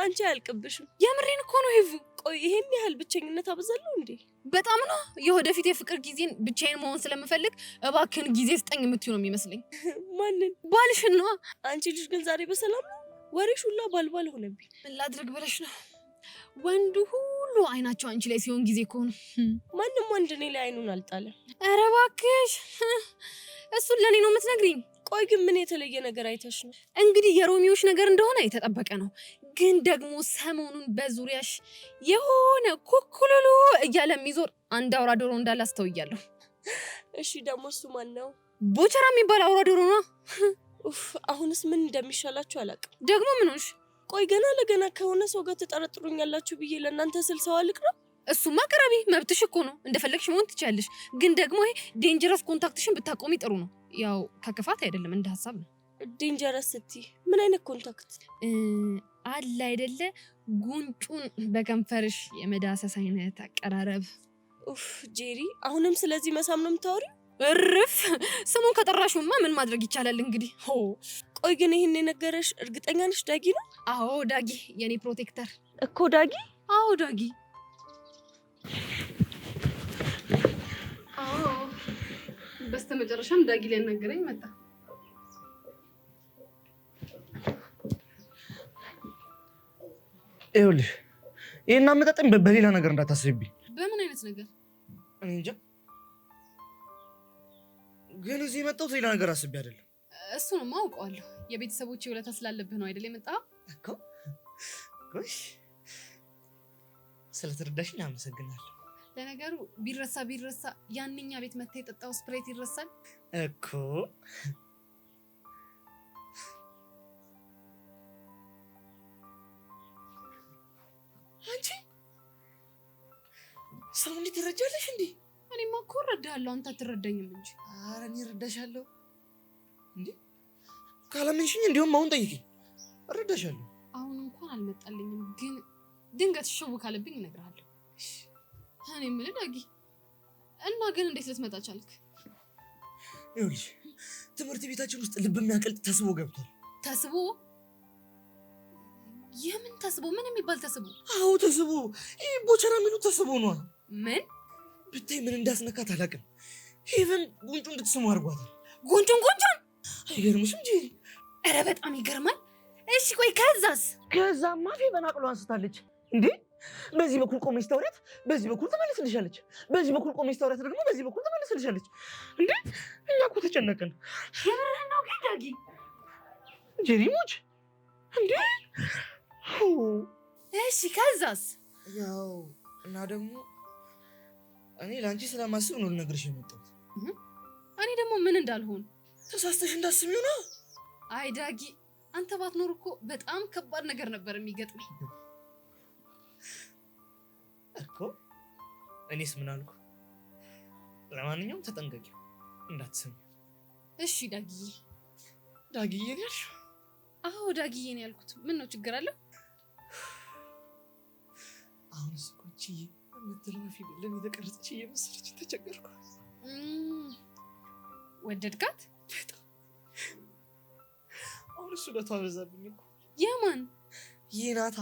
አንቺ አያልቅብሽም። የምሬን እኮ ነው ሄቭ። ቆይ ይሄን ያህል ብቸኝነት አበዛለሁ እንዴ? በጣም ነው። የወደፊት የፍቅር ጊዜን ብቻዬን መሆን ስለምፈልግ እባክህን ጊዜ ስጠኝ የምትይው ነው የሚመስለኝ። ማንን? ባልሽን ነዋ። አንቺ ልጅ ግን ዛሬ በሰላም ነው? ወሬሽ ሁላ ባልባል ሆነብኝ። ምን ላድርግ ብለሽ ነው? ወንዱ ሁሉ አይናቸው አንቺ ላይ ሲሆን ጊዜ እኮ ነው። ማንም ወንድ እኔ ላይ አይኑን አልጣለም። ኧረ እባክሽ እሱን ለእኔ ነው የምትነግሪኝ? ቆይ ግን ምን የተለየ ነገር አይተሽ ነው? እንግዲህ የሮሚዎች ነገር እንደሆነ የተጠበቀ ነው። ግን ደግሞ ሰሞኑን በዙሪያሽ የሆነ ኩኩሉሉ እያለ የሚዞር አንድ አውራ ዶሮ እንዳለ አስተውያለሁ። እሺ ደግሞ እሱ ማን ነው? ቦቸራ የሚባል አውራ ዶሮ ነው። ኡፍ አሁንስ ምን እንደሚሻላችሁ አላውቅም። ደግሞ ምን ሆንሽ? ቆይ ገና ለገና ከሆነ ሰው ጋር ትጠረጥሩኛላችሁ ብዬ ለእናንተ ስል ሰው አልቅረብ? እሱማ ቅረቢ፣ መብትሽ እኮ ነው። እንደፈለግሽ መሆን ትችያለሽ። ግን ደግሞ ይሄ ዴንጀረስ ኮንታክትሽን ብታቆሚ ጥሩ ነው። ያው ከክፋት አይደለም፣ እንደ ሀሳብ ነው። ዴንጀረስ ስትይ ምን አይነት ኮንታክት? አለ አይደለ ጉንጩን በከንፈርሽ የመዳሰስ አይነት አቀራረብ። ኡፍ ጄሪ፣ አሁንም ስለዚህ መሳም ነው የምታወሪው? እርፍ! ስሙን ከጠራሽውማ ምን ማድረግ ይቻላል እንግዲህ። ቆይ ግን ይህን የነገረሽ እርግጠኛ ነሽ ዳጊ ነው? አዎ ዳጊ፣ የኔ ፕሮቴክተር እኮ ዳጊ። አዎ ዳጊ። አዎ በስተመጨረሻም ዳጊ ሊያናገረኝ መጣ። ይኸውልሽ ይሄን አመጣጥም በሌላ ነገር እንዳታስብኝ። በምን አይነት ነገር? እኔ እንጃ፣ ግን እዚህ የመጣሁት ሌላ ነገር አስቤ አይደለም። እሱንማ አውቀዋለሁ። የቤተሰቦቼ ውለታ ስላለብህ ነው አይደል የመጣኸው? እኮ ጎሽ፣ ስለተረዳሽኝ አመሰግናለሁ። ለነገሩ ቢረሳ ያንኛ ቤት መተህ የጠጣው ስፕሬት ይረሳል እኮ። አንቺ ሰው እንዴት ትረጃለሽ እንዴ? እኔማ እኮ እረዳሃለሁ፣ አንተ አትረዳኝም እንጂ። ኧረ እኔ እረዳሻለሁ እንዴ። ካላመንሽኝ እንዲሁም አሁን ጠይቂኝ፣ እረዳሻለሁ። አሁን እንኳን አልመጣልኝም፣ ግን ድንገት ሽው ካለብኝ እነግርሃለሁ። እኔ የምልህ ዳጊ፣ እና ግን እንዴት ልትመጣ ቻልክ? ይኸውልሽ ትምህርት ቤታችን ውስጥ ልብ የሚያቀልጥ ተስቦ ገብቷል። ተስቦ? የምን ተስቦ? ምን የሚባል ተስቦ? አዎ ተስቦ፣ ይህ ቦቸራ የሚሉት ተስቦ ነዋ። ምን ብታይ ምን እንዳስነካት አላውቅም። ሄቨን ጉንጩ እንድትስሙ አድርጓታል። ጉንጩን? አይገርምሽም ጄሪ? ኧረ በጣም ይገርማል። እሺ ቆይ ከዛስ? ከዛማ ፌቨን አቅሎ አንስታለች እንዴ። በዚህ በኩል ቆመች ተውረት፣ በዚህ በኩል ተመለስልሻለች። በዚህ በኩል ቆመች ተውረት ደግሞ በዚህ በኩል ተመለስልሻለች። እንዴ እኛ እኮ ተጨነቅን። የምርህን ነው ግን ዳጊ? ጄሪ ሞች እንዴ። እሺ ከዛስ? ያው እና ደግሞ እኔ ለአንቺ ስለማስብ ነው ልነግርሽ የመጣሁት። እኔ ደግሞ ምን እንዳልሆን ተሳስተሽ እንዳስቢው ነው። አይ ዳጊ፣ አንተ ባትኖር እኮ በጣም ከባድ ነገር ነበር የሚገጥመኝ እኮ። እኔስ ምን አልኩ? ለማንኛውም ተጠንቀቂው እንዳትሰሚ። እሺ ዳጊዬ። ዳጊዬ ያልሽ? አዎ ዳጊዬ ነው ያልኩት። ምን ነው ችግር አለው? አሁን ስቆቺ የምትለው ፊደልን የተቀረጸች እየመሰለች ተቸገርኩ። ወደድካት? በጣም። አሁን እሱ ውለቷ በዛብኝ እኮ። የማን? ይናታ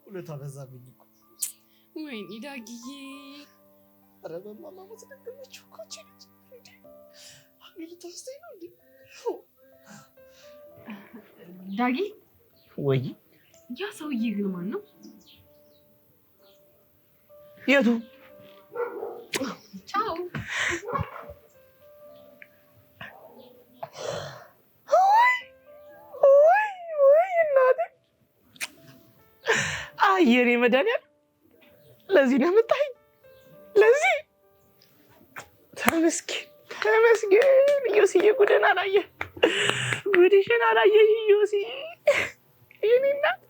ውለቷ በዛብኝ እኮ። ወይኔ ዳጊዬ። ኧረ በማማሞት ነገረችው እኮ አንቺ ልጅ። አሁን ልታስተኝ ነው እንዴ? ዳጊ ወይ ያ ሰውዬ ግን ማን ነው? የቱ? ቻው። ወይ እናቴ። አየኔ መድኃኒዓለም ለዚህ ነው የምታይኝ? ለዚህ ተመስገን። ዮስዬ ጉድን አላየህ፣ ጉድሽን አላየህ ዮስዬ። የኔ እናት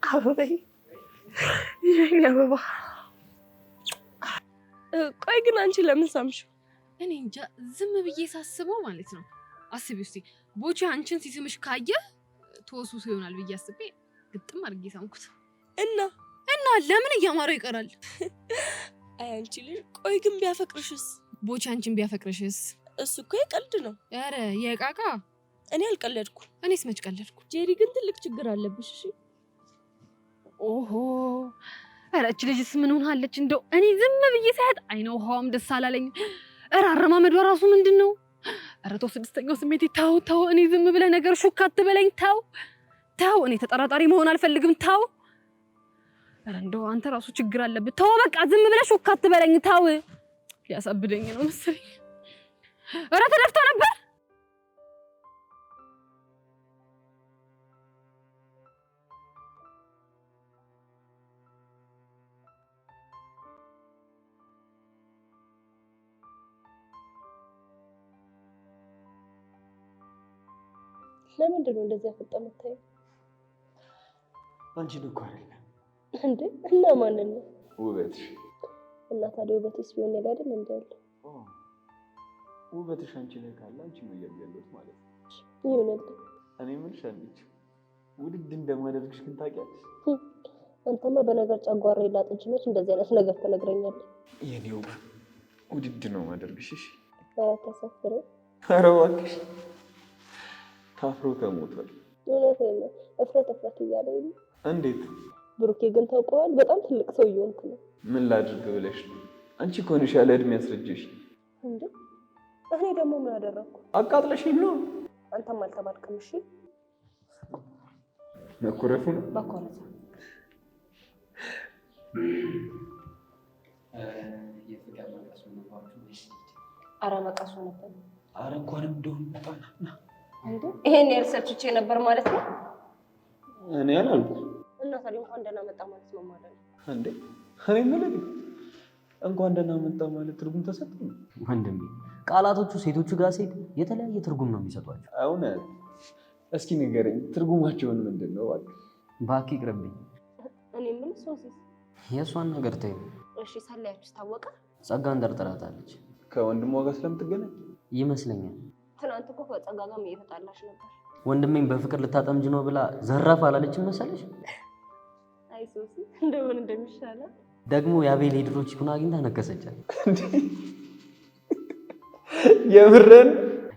አበባዬ፣ የኔ አበባ። ቆይ ግን አንቺ ለምን ሳምሽው? እኔ እንጃ፣ ዝም ብዬ ሳስበው ማለት ነው። አስቢ እስኪ ቦቼ አንቺን ሲስምሽ ካየ ተወሱስ ይሆናል ብዬ አስቤ ግጥም አድርጌ ሳምኩት። እና እና ለምን እያማረው ይቀራል? አይ አንቺ ልጅ ቆይ ግን ቢያፈቅርሽስ? ቦቻ አንቺን ቢያፈቅርሽስ? እሱ እኮ የቀልድ ነው። ኧረ የቃቃ እኔ አልቀለድኩ። እኔስ መች ቀለድኩ? ጄሪ ግን ትልቅ ችግር አለብሽ። እሺ ኦሆ ኧረ እች ልጅስ ምን ሆናለች? እንደው እኔ ዝም ብዬ ሳያት አይነ ውሃዋም ደስ አላለኝ። ኧረ አረማመዷ ራሱ ምንድን ነው? ኧረ ተው ስድስተኛው ስሜቴ ተው። እኔ ዝም ብለህ ነገር ሹክ አትበለኝ። ተው እኔ ተጠራጣሪ መሆን አልፈልግም። ተው ኧረ እንደው አንተ ራሱ ችግር አለብህ። ተው በቃ ዝም ብለህ ሹክ አትበለኝ። ተው ሊያሳብደኝ ነው መሰለኝ። ኧረ ተደፍታ ነበር። ለምንድን ነው እንደዚህ ያፈጣ የምታየው? አንቺን እኮ አይደለም እንዴ? እና ማንን ነው? ውበትሽ። እና ታዲያ ውበትሽ ቢሆን ነገር አይደል እንዴ ያለው? ውበትሽ አንቺ ላይ ካለ አንቺ ነው ያለበት ማለት ነው። ይሁንልህ። እኔ የምልሽ አንቺ ውድድ እንደማደርግሽ ግን ታውቂያለሽ? አንተማ በነገር ጨጓራ ይላጥ እንጂ መች እንደዚህ አይነት ነገር ትነግረኛለህ? የኔ ውድድ ነው ማደርግሽ። እሺ ተሰፍረ ኧረ እባክሽ ታፍሮ ተሞቷል። እውነቴን ነው። እፍረት እያለኝ ነው። እንዴት? ብሩኬ ግን ታውቀዋል፣ በጣም ትልቅ ሰው እየሆንክ ነው። ምን ላድርግ ብለሽ ነው? አንቺ እኮ ነሽ ያለ እድሜ ያስረጀሽ። እንዴ እኔ ደግሞ ምን አደረኩ? አቃጥለሽኝ ነው። አንተም አልተባልክም። እሺ መኩረፉ ነው ባኮረፈ የፍቅር መቀሱ ነው። ኧረ መቀሱ ነበር። ኧረ እንኳንም እንደውም ነጣና እንዴ ይሄን ሪሰርች ነበር ማለት ነው። እኔ አላልኩም። እና ታዲያ እንኳን ደህና መጣ ማለት ነው ማለት ነው እንዴ? እኔ ማለት እንኳን ደህና መጣ ማለት ትርጉም ተሰጠኝ ወንድሜ። ቃላቶቹ ሴቶቹ ጋር ሴት የተለያየ ትርጉም ነው የሚሰጧቸው። እውነት? እስኪ ንገረኝ ትርጉማቸውን ምንድን ነው? እባክህ ይቅርብኝ። እኔ ምን ሶሲስ የእሷን ነገር ተይው። እሺ ሳላያችሁ ታወቀ? ጸጋን ጠርጥራታለች። ከወንድሟ ጋር ስለምትገናኝ ይመስለኛል። ትናንት እኮ ከጸጋ ጋር እየተጣላሽ ነበር። ወንድሜን በፍቅር ልታጠምጅ ነው ብላ ዘራፍ አላለችም መሰለሽ? አይ ሶሲ እንደምን እንደሚሻለው ደግሞ የአቤል ሄድሮች ይኩን አግኝታ ነገሰቻት።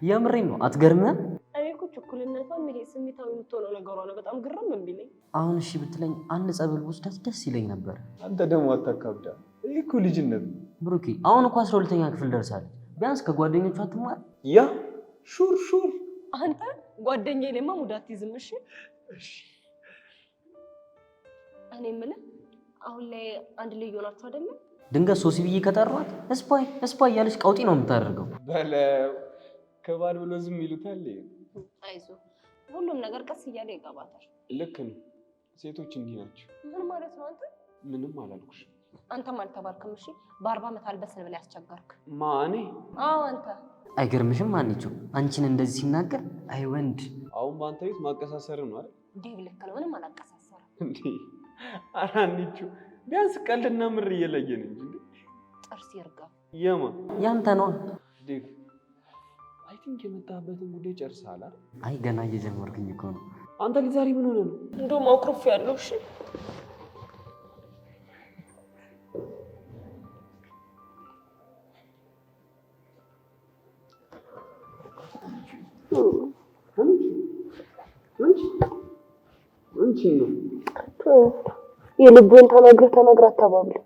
የምሬን ነው። አትገርምም? እኔ እኮ ችኩልነቷን ይሄ ስሜታዊ የምትሆነው ነገሯ ነው በጣም ግርም የሚለኝ። አሁን እሺ ብትለኝ አንድ ጸበል ወስዳት ደስ ይለኝ ነበር። አንተ ደግሞ አታካብዳ። ይህ እኮ ልጅነት ነው ብሩኬ። አሁን እኮ 12ኛ ክፍል ደርሳለች። ቢያንስ ከጓደኞቿ አትማር። ያ ሹር አንተ ጓደኛዬ ለማ ሙዳት ይዝም። እሺ እኔ የምልህ አሁን ላይ አንድ ልጅ ሆናችሁ አይደለም? ድንገት ሶሲ ብዬ ከጠሯት እስፓይ እያለች ቀውጢ ነው የምታደርገው። በለው ከባድ ብሎ ዝም ይሉታል። አይዞህ ሁሉም ነገር ቀስ እያለ ይገባታል። ልክ ነው። ሴቶች እንዲህ ናቸው። ምን ማለት ነው አንተ? ምንም አላልኩሽም። አንተም አልተባልክም። እሺ በ40 ዓመት አልበስል ብለህ ያስቸገርክ ማኔ? አዎ አንተ። አይገርምሽም? አንቺው አንቺን እንደዚህ ሲናገር አይ ወንድ። አሁን በአንተ ቤት ማቀሳሰር ነው አይደል? ዴቭ ልክ ነው። ምንም አላቀሳሰርም እንዴ? ኧረ አንቺው ቢያንስ ቀልድና ምር እየለየን እንጂ ጥርስ ይርጋ። የማ ያንተ ነው ዴቭ። አይ ቲንክ የመጣህበትን ጉዳይ ጨርሰሃል አይደል? አይ ገና እየጀመርኩኝ እኮ ነው። አንተ ልጅ ዛሬ ምን ሆነ ነው? እንደውም አኩርፍ ያለው። እሺ አንቺ ነው የልብህን ተነግረህ አታባብል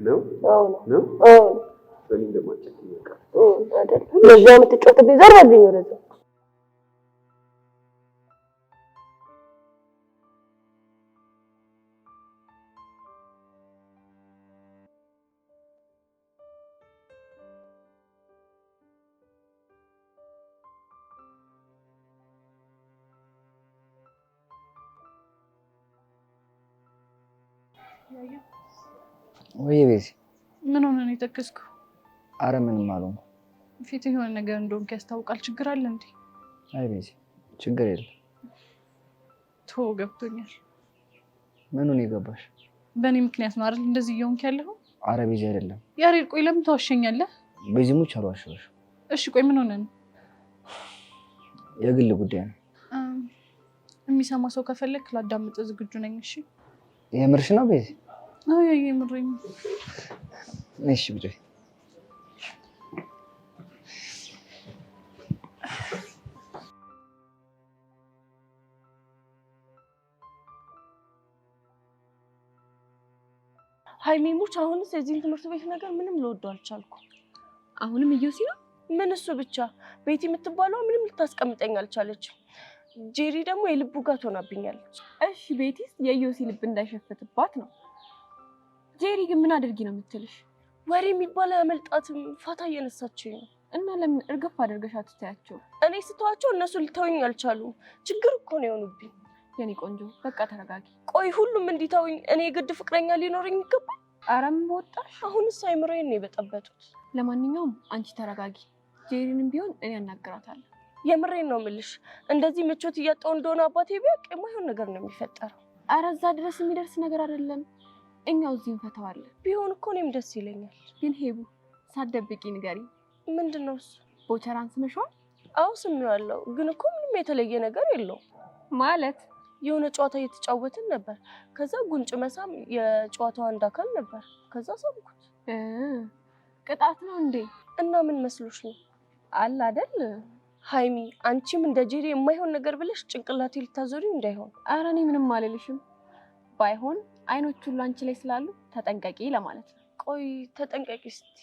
ነው? አዎ ነው። አዎ እኔ እንደማጨት ይወቃ አይደል? ለዛ የምትጫወትብኝ ዘርባልኝ ወደዛ። ወይ ቤዚ ምን ሆነ ነው የተከስከው? አረ ምንም አልሆንኩም። ፊት የሆነ ነገር እንደሆንክ ያስታውቃል። ችግር አለ እንዴ? አይ ቤዚ ችግር የለም። ቶ ገብቶኛል። ምኑን የገባሽ? በእኔ ምክንያት ነው አይደል እንደዚህ እየሆንክ ያለኸው? አረ ቤዚ አይደለም። ያሬድ ቆይ ለምን ታዋሸኛለህ? ቤዚ ሙች አልዋሸሁሽም። እሺ ቆይ ምን ሆነ ነው? የግል ጉዳይ ነው። የሚሰማ ሰው ከፈለክ ላዳምጥ ዝግጁ ነኝ። እሺ የምርሽ ነው ቤዚ? አይ የምሬን እሺ ብቻ ሀይሚሙች አሁንስ የዚህን ትምህርት ቤት ነገር ምንም ልወደው አልቻልኩም። አሁንም እዮሲ ነው? ምን እሱ ብቻ ቤቲ የምትባለው ምንም ልታስቀምጠኝ አልቻለችም። ጄሪ ደግሞ የልቡ ጋር ትሆናብኛለች። እሺ ቤቲስ የዮሲ ልብ እንዳይሸፍትባት ነው። ጄሪ ግን ምን አድርጊ ነው የምትልሽ? ወሬ የሚባለው ያመልጣትም ፋታ እየነሳችኝ ነው። እና ለምን እርግፍ አድርገሽ አትተያቸው? እኔ ስተዋቸው እነሱ ልተውኝ አልቻሉም። ችግር እኮ ነው የሆኑብኝ። የኔ ቆንጆ በቃ ተረጋጊ። ቆይ ሁሉም እንዲተውኝ እኔ የግድ ፍቅረኛ ሊኖረኝ ይገባል? ኧረ ምን በወጣሽ። አሁንስ አይምሮዬን ነው የበጠበጡት። ለማንኛውም አንቺ ተረጋጊ። ጄሪንም ቢሆን እኔ አናግራታለሁ። የምሬን ነው የምልሽ። እንደዚህ ምቾት እያጣሁ እንደሆነ አባቴ ቢያውቅ የማይሆን ነገር ነው የሚፈጠረው። ኧረ እዛ ድረስ የሚደርስ ነገር አይደለም። እኛው እዚህ እንፈታዋለን። ቢሆን እኮ እኔም ደስ ይለኛል። ግን ሄቡ ሳትደብቂ ንገሪኝ። ምንድን ነው እሱ? ቦቸራን ስመሽዋል? አዎ ስሜዋለሁ፣ ግን እኮ ምንም የተለየ ነገር የለውም። ማለት የሆነ ጨዋታ እየተጫወትን ነበር። ከዛ ጉንጭ መሳም የጨዋታው አንድ አካል ነበር። ከዛ ሳምኩት። ቅጣት ነው እንዴ? እና ምን መስሎሽ ነው? አለ አይደል ሀይሚ፣ አንቺም እንደ ጄሪ የማይሆን ነገር ብለሽ ጭንቅላቴ ልታዞሪው እንዳይሆን። ኧረ እኔ ምንም አልልሽም። ባይሆን አይኖች ሁሉ አንቺ ላይ ስላሉ ተጠንቀቂ ለማለት ነው። ቆይ ተጠንቀቂ እስቲ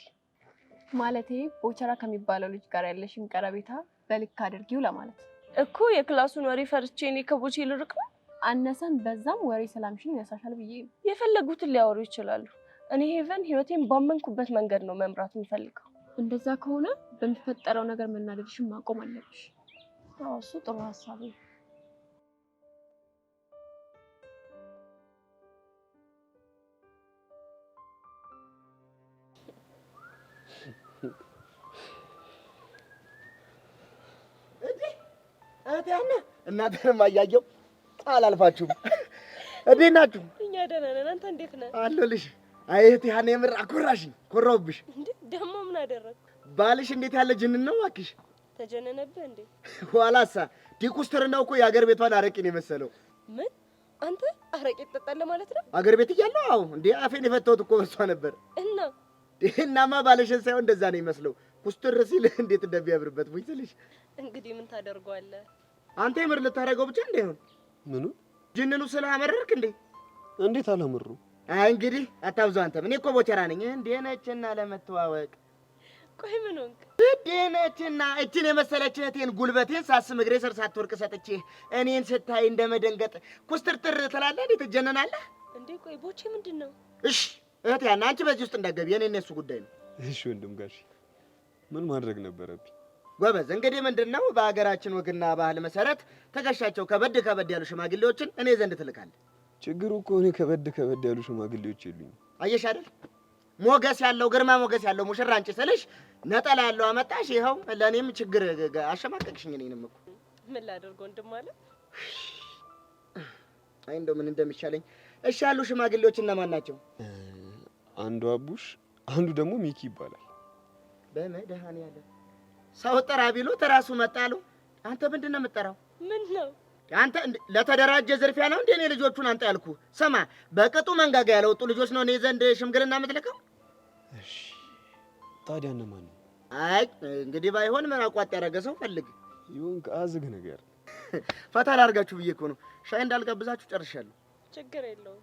ማለቴ ቦቸራ ከሚባለው ልጅ ጋር ያለሽን ቀረቤታ በልክ አድርጊው ለማለት እኮ። የክላሱን ወሬ ፈርቼ እኔ ከቦቼ ልርቅ ነው? አነሰን በዛም ወሬ ሰላምሽን ያሳሻል ብዬ ነው። የፈለጉትን ሊያወሩ ይችላሉ። እኔ ሄቨን ህይወቴን ባመንኩበት መንገድ ነው መምራት የምፈልገው። እንደዛ ከሆነ በሚፈጠረው ነገር መናደድሽን ማቆም አለብሽ። አዎ እሱ ጥሩ ሀሳብ ነው። እናንተንም አያየው አላልፋችሁም። እንዴት ናችሁ? እኛ ደህና ነን። አንተ እንዴት ነህ? አለሁልሽ። አይ እህቴ ሀና የምር አኮራሽኝ። ኮራሁብሽ። እንዴ ደግሞ ምን አደረግኩ? ባልሽ እንዴት ያለ ጅንን ነው እባክሽ። ተጀነነብህ እንዴ? ኋላሳ ዲኩስትርናው እኮ የአገር ቤቷን አረቄን የመሰለው። ምን አንተ አረቄ ትጠጣለህ ማለት ነው? አገር ቤት እያለሁ አዎ። እንዴ አፌን የፈታሁት እኮ በሷ ነበር። እናማ ባልሽን ሳይሆን እንደዛ ነው ይመስለው። ኩስትር ሲል እንዴት እንደሚያምርበት ወይ ስልሽ። እንግዲህ ምን ታደርገዋለህ? አንተ የምር ልታደርገው ብቻ እንዳይሆን። ምኑ ጅንኑ ስላመረርክ እንዴ? እንዴት አላመሩ? አይ እንግዲህ አታብዛው አንተም። እኔ እኮ ቦቸራ ነኝ። እንዴ ነችና ለመተዋወቅ። ቆይ ምን ሆንክ? እንዴ ነችና እችን የመሰለች እህቴን ጉልበቴን ሳስም እግሬ ስር ሳትወርቅ ሰጥቼ እኔን ስታይ እንደመደንገጥ ኩስትርትር ትላለህ እንዴ? ትጀነናለህ እንዴ? ቆይ ቦቼ ምንድን ነው? እሺ እህቴ ያና አንቺ በዚህ ውስጥ እንዳትገቢ። የኔ እሱ ጉዳይ ነው። እሺ ወንድም ጋሽ ምን ማድረግ ነበረብኝ? ጎበዝ እንግዲህ ምንድነው በሀገራችን ወግና ባህል መሰረት ትከሻቸው ከበድ ከበድ ያሉ ሽማግሌዎችን እኔ ዘንድ ትልካለህ። ችግሩ እኮ እኔ ከበድ ያሉ ሽማግሌዎች የሉኝም። አየሽ አይደል? ሞገስ ያለው ግርማ ሞገስ ያለው ሙሽራ አንቺ ስልሽ ነጠላ ያለው አመጣሽ። ይኸው ለእኔም ችግር አሸማቀቅሽኝ። እኔንም እኮ ምን ላደርግ ወንድም አለ። አይ እንደው ምን እንደሚሻለኝ። እሺ ያሉ ሽማግሌዎች እነማን ናቸው? አንዱ አቡሽ፣ አንዱ ደግሞ ሚኪ ይባላል። በመድኃኒዓለም ሰው ጥራ ቢሉት እራሱ መጣሉ። አንተ ምንድን ነው የምትጠራው? ምን ነው አንተ? ለተደራጀ ዝርፊያ ነው እንዴ እኔ ልጆቹን አንተ ያልኩ? ስማ በቅጡ መንጋጋ ያለወጡ ልጆች ነው እኔ ዘንድ ሽምግልና የምትልከው? እሺ ታዲያ እነማን ነው? አይ እንግዲህ ባይሆን ምን አቋጥ ያደረገ ሰው ፈልግ። ይሁን ከአዝግ ነገር ፈታ ላድርጋችሁ ብዬ እኮ ነው። ሻይ እንዳልጋብዛችሁ ጨርሻለሁ። ችግር የለውም።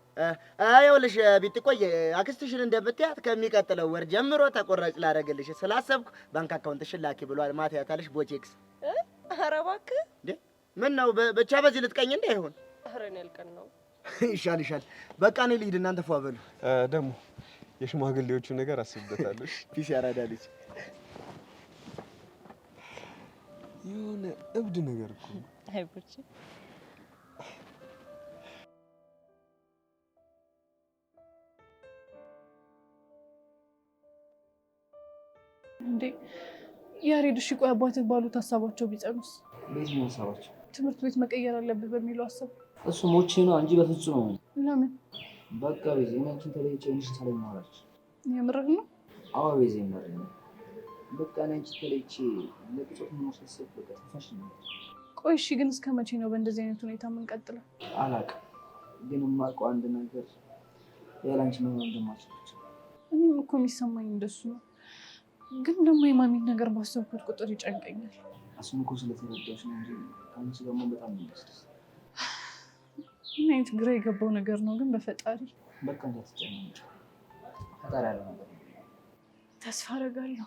ይኸውልሽ ቢቲ ቆይ አክስትሽን እንደምትያት ከሚቀጥለው ወር ጀምሮ ተቆራጭ ላደርግልሽ ስላሰብኩ ባንክ አካውንትሽን ላኪ ብሏል ማትያታለሽ ቦቼክስ። ኧረ እባክህ እንዴ ምን ነው ብቻ በዚህ ልትቀኝ እንዳይሆን። ኧረ እኔ ያልቀን ነው። ይሻል በቃ እኔ ልሂድ እናንተ ፏ በሉ። ደግሞ የሽማግሌዎቹ ነገር አስብበታለሁ። ፒስ ያራዳልሽ የሆነ እብድ ነገር እኮ አይ ቦቼ እንዴ ያሬድ፣ እሺ ቆይ አባትህ ባሉት ሀሳባቸው ቢጸኑስ? በዚህ ሀሳባቸው ትምህርት ቤት መቀየር አለብህ በሚለው ሀሳብ እሱ ሞቼ ነው እንጂ በፍጹም ነው። ለምን? በቃ ቤዛ እናንተን ተለይቼ እንጂ ሰላም ማራች። የምርህ ነው? አዎ ቤዛ የምርህ ነው። በቃ እናንቺ ተለይቼ ለቅጾት ነው ማሰብ በቃ ተፋሽ ነው። ቆይ እሺ ግን እስከ መቼ ነው በእንደዚህ አይነት ሁኔታ የምንቀጥለው? አላውቅም፣ ግን የማውቀው አንድ ነገር ያላንቺ መሆን እንደማልችል እኔም እኮ የሚሰማኝ እንደሱ ነው። ግን ደግሞ የማሚን ነገር ባሰብኩት ቁጥር ይጨንቀኛል። እሱን እኮ ስለተረዳሁሽ ነው እንጂ ከአንቺ ጋር መሆን በጣም ነው የሚያስደስተው። ምን አይነት ግራ የገባው ነገር ነው ግን በፈጣሪ በቃ እንዳትጨናነቂ። ፈጣሪ ያለው ነገር ተስፋ አደርጋለሁ።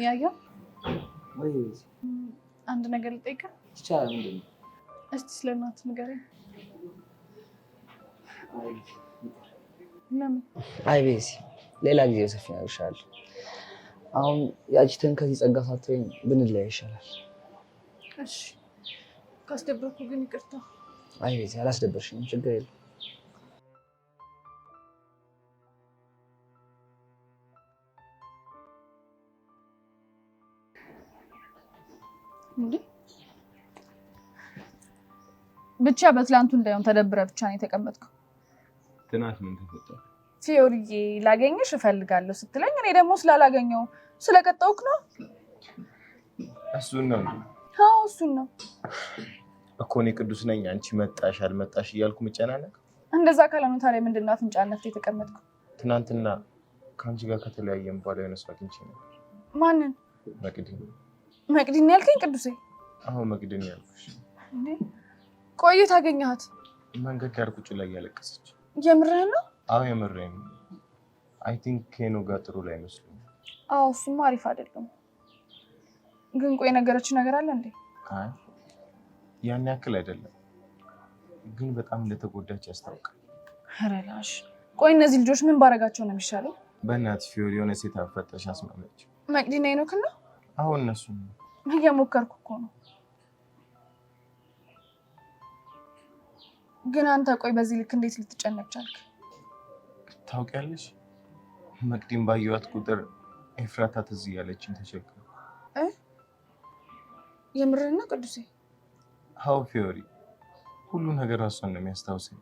ያያ ወይ አንድ ነገር ልጠይቅህ ይቻላል? ምንድን ነው? እስቲ ስለ እናት ንገረኝ። ለምን? አይ ቤዚ ሌላ ጊዜ ሰፊ ያውሻል። አሁን ያቺትን ከዚህ ጸጋ ሳትወኝ ብንለያይ ይሻላል። እሺ ካስደበርኩ ግን ይቅርታ። አይ ቤዚ አላስደበርሽኝም፣ ችግር የለም። እንዴ ብቻ በትላንቱ እንዳይሆን ተደብረ ብቻ ነው የተቀመጥከው። ትናንት ምን ተፈጠረ? ፊዮሪዬ ላገኘሽ እፈልጋለሁ ስትለኝ እኔ ደግሞ ስላላገኘው ስለቀጣውክ ነው። እሱን ነው እንዴ? አዎ እሱን ነው እኮ እኔ ቅዱስ ነኝ አንቺ መጣሽ አልመጣሽ እያልኩ መጨናነቅ። እንደዛ ካልሆነ ታዲያ ምንድን ነው አፍንጫ ነፍተህ የተቀመጥከው? ትናንትና ከአንቺ ጋር ከተለያየን በኋላ የሆነ ሰው አግኝቼ ነበር። ማንን? መቅድን። መቅድን ያልከኝ ቅዱሴ? አዎ መቅድን ያልኩሽ። እንዴ ቆየት አገኘሃት? መንገድ ዳር ቁጭ ላይ ያለቀሰች። የምርህን ነው? አዎ የምሬን ነው። አይ ቲንክ ከኖ ጋር ጥሩ ላይ መስሎኝ። አዎ እሱማ አሪፍ አይደለም። ግን ቆይ ነገሮች ነገር አለ እንዴ? አይ ያን ያክል አይደለም፣ ግን በጣም እንደተጎዳች ያስታውቃል። ኧረ ላሽ። ቆይ እነዚህ ልጆች ምን ባረጋቸው ነው የሚሻለው? በእናትሽ ፊዮሪ የሆነ ሴት አፈጠሽ አስማመች። መቅዲና ይኖክና? አዎ እነሱ ነው። እየሞከርኩ እኮ ነው። ግን አንተ ቆይ በዚህ ልክ እንዴት ልትጨነቅ ቻልክ? ታውቂያለሽ መቅዲን ባየኋት ቁጥር ኤፍራታ ትዝ እያለችኝ ተቸገርኩ። የምርህን ነው ቅዱሴ? አዎ ፊዮሪ፣ ሁሉ ነገር እሷን ነው የሚያስታውሰኝ።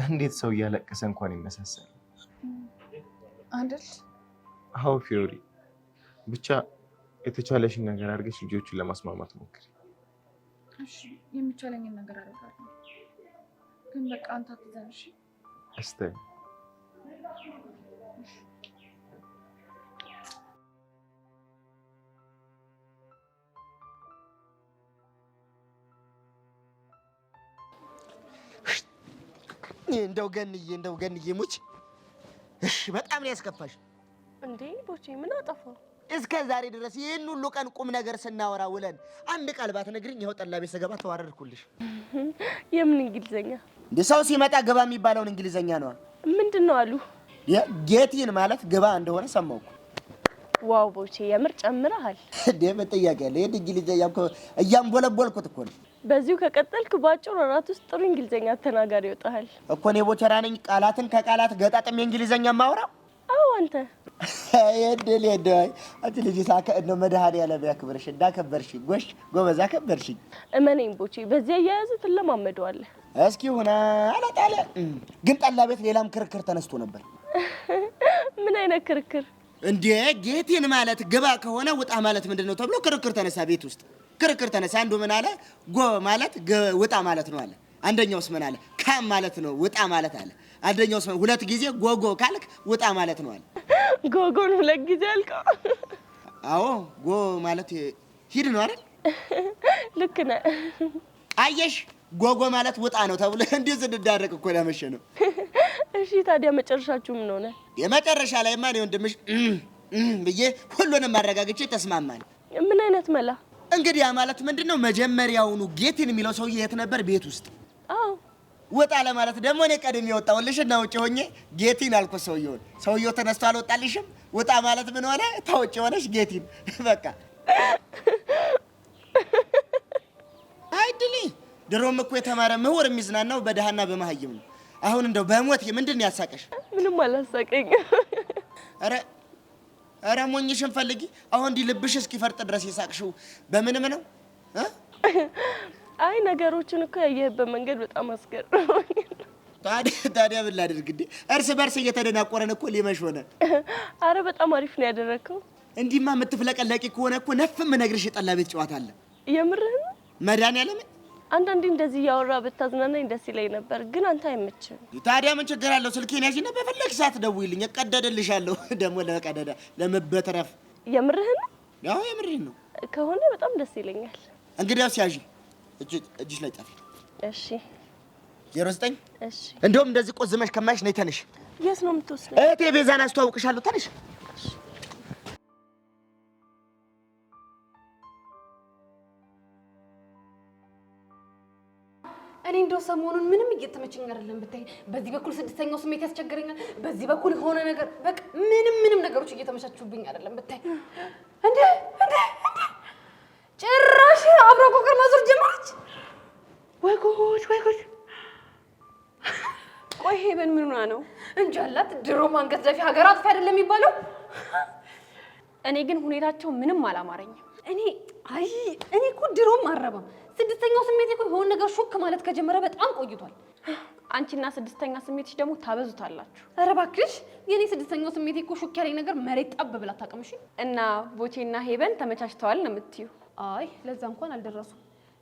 እንዴት ሰው እያለቀሰ እንኳን ይመሳሰል አይደል? አዎ ፊዮሪ፣ ብቻ የተቻለሽን ነገር አድርገሽ ልጆቹን ለማስማማት ሞክሪ። እሺ የሚቻለኝን ነገር አደርጋለሁ። ግን በቃ አንተ አትዘን እሺ? እስቲ እንደው ገንዬ ሙች። እሺ በጣም ነው ያስከፋሽ። እንዴ ቦቼ ምን አጠፋው? እስከ ዛሬ ድረስ ይህን ሁሉ ቀን ቁም ነገር ስናወራ ውለን አንድ ቃል ባትነግሪኝ ይኸው ጠላ ቤት ስገባ ተዋረድኩልሽ። የምን እንግሊዘኛ? እንደ ሰው ሲመጣ ግባ የሚባለውን እንግሊዘኛ ነው። ምንድን ነው አሉ? ጌቲን ማለት ግባ እንደሆነ ሰማሁ። ዋው ቦቼ የምር ጨምረሃል። እንዴ በጥያቄ ያለ ይሄን እንግሊዘኛ እኮ እያምቦለቦልኩት እኮ ነው። በዚሁ ከቀጠልክ ባጭሩ ወራት ውስጥ ጥሩ እንግሊዘኛ ተናጋሪ ይወጣሃል እኮ። እኔ ቦቸራ ነኝ ቃላትን ከቃላት ገጣጥሜ እንግሊዘኛ ማውራው? አዎ አንተ የድል የዳይ አንቺ ልጅ ሳከ ነው መድኃኒዓለም ያክብርሽ። እንዳከበርሽኝ ጎሽ ጎበዝ አከበርሽኝ። እመነኝ ቦቼ በዚያ አያያዝ ትለማመደዋለህ። እስኪ ሆና አላጣለ። ግን ጠላ ቤት ሌላም ክርክር ተነስቶ ነበር። ምን አይነት ክርክር? እንዴ ጌቲን ማለት ግባ ከሆነ ውጣ ማለት ምንድነው ተብሎ ክርክር ተነሳ። ቤት ውስጥ ክርክር ተነሳ። አንዱ ምን አለ? ጎ ማለት ውጣ ማለት ነው አለ። አንደኛውስ ምን አለ? ካም ማለት ነው ውጣ ማለት አለ። አንደኛውስ ሁለት ጊዜ ጎጎ ካልክ ውጣ ማለት ነው አለ። ጎጎን ሁለት ጊዜ አልከው? አዎ ጎ ማለት ሂድ ነው አይደል? ልክ ነህ። አየሽ ጎጎ ማለት ውጣ ነው ተብሎ እንዴ ዝንዳረቅ እኮ ያመሸ ነው። እሺ ታዲያ መጨረሻችሁ ምን ሆነ? የመጨረሻ ላይ ማን ወንድምሽ ብዬ ሁሉንም ማረጋግጬ ተስማማን። ምን አይነት መላ? እንግዲህ ያ ማለት ምንድነው? መጀመሪያውኑ ጌቲን የሚለው ሰውዬ የት ነበር? ቤት ውስጥ። አዎ ወጣ ለማለት ደግሞ እኔ ቀድሜ ወጣሁልሽና ውጪ ሆኜ ጌቲን አልኩት ሰውዬውን። ሰውዬው ተነስቶ አልወጣልሽም? ውጣ ማለት ምን ሆነ? ታውጪ ሆነሽ ጌቲን። በቃ አይድሊ። ድሮም እኮ የተማረ ምሁር የሚዝናናው በደሃና በመሀይም ነው። አሁን እንደው በሞት ምንድን ነው ያሳቀሽ? ምንም አላሳቀኝ። ኧረ ሞኝሽን ፈልጊ። አሁን እንዲህ ልብሽ እስኪፈርጥ ድረስ የሳቅሽው በምንም ነው? አይ ነገሮችን እኮ ያየህበት መንገድ በጣም አስገርሞኝ። ታዲያ ምን ላድርግ እንዴ? እርስ በርስ እየተደናቆረን እኮ ሊመሽ ሆነ። አረ በጣም አሪፍ ነው ያደረከው። እንዲህማ የምትፍለቀለቂ ከሆነ እኮ ነፍም ነግርሽ የጠላ ቤት ጨዋታ አለ። የምርህን? መድኃኒዓለም አንዳንዴ እንደዚህ እያወራ ብታዝናናኝ ደስ ይለኝ ነበር፣ ግን አንተ አይመችም። ታዲያ ምን ችግር አለው? ስልኬን ያዥና በፈለግሽ ሰዓት ደውይልኝ፣ እቀደድልሻለሁ። ደግሞ ለመበተረፍ የምርህን ነው? ያው የምርህን ነው ከሆነ በጣም ደስ ይለኛል። እንግዲያውስ ያዢ፣ እጅሽ ላይ ጻፊ። እሺ 09 እሺ። እንደውም እንደዚህ ቆዝመሽ ከማይሽ ነይ ተነሽ። የት ነው የምትወስደኝ? እህቴ ቤዛን አስተዋውቅሻለሁ፣ ተነሽ። እኔ እንደው ሰሞኑን ምንም እየተመቸኝ አይደለም ብታይ። በዚህ በኩል ስድስተኛው ስሜት ያስቸግረኛል፣ በዚህ በኩል የሆነ ነገር በቃ ምንም ነገሮች እየተመቻቹብኝ አይደለም ብታይ። እንዴ ጭራሽ አብሮ ኮከር ማዞር ጀመረች። ወይ ጉድ! ቆይ ሄቨን ምን ሆና ነው? እንጃላት። ድሮ አንገት ደፊ ሀገር አጥፊ አይደለም የሚባለው። እኔ ግን ሁኔታቸው ምንም አላማረኝም። እኔ እኮ ድሮም አረባም። ስድስተኛው ስሜት እኮ የሆነ ነገር ሹክ ማለት ከጀመረ በጣም ቆይቷል። አንቺና ስድስተኛ ስሜትሽ ደግሞ ታበዙታላችሁ። ኧረ እባክሽ፣ የኔ ስድስተኛው ስሜት እኮ ሹክ ያለኝ ነገር መሬት ጠብ ብላ አታውቅምሽ። እና ቦቼና ሄቨን ተመቻችተዋል ነው የምትዩ? አይ ለዛ እንኳን አልደረሱም፣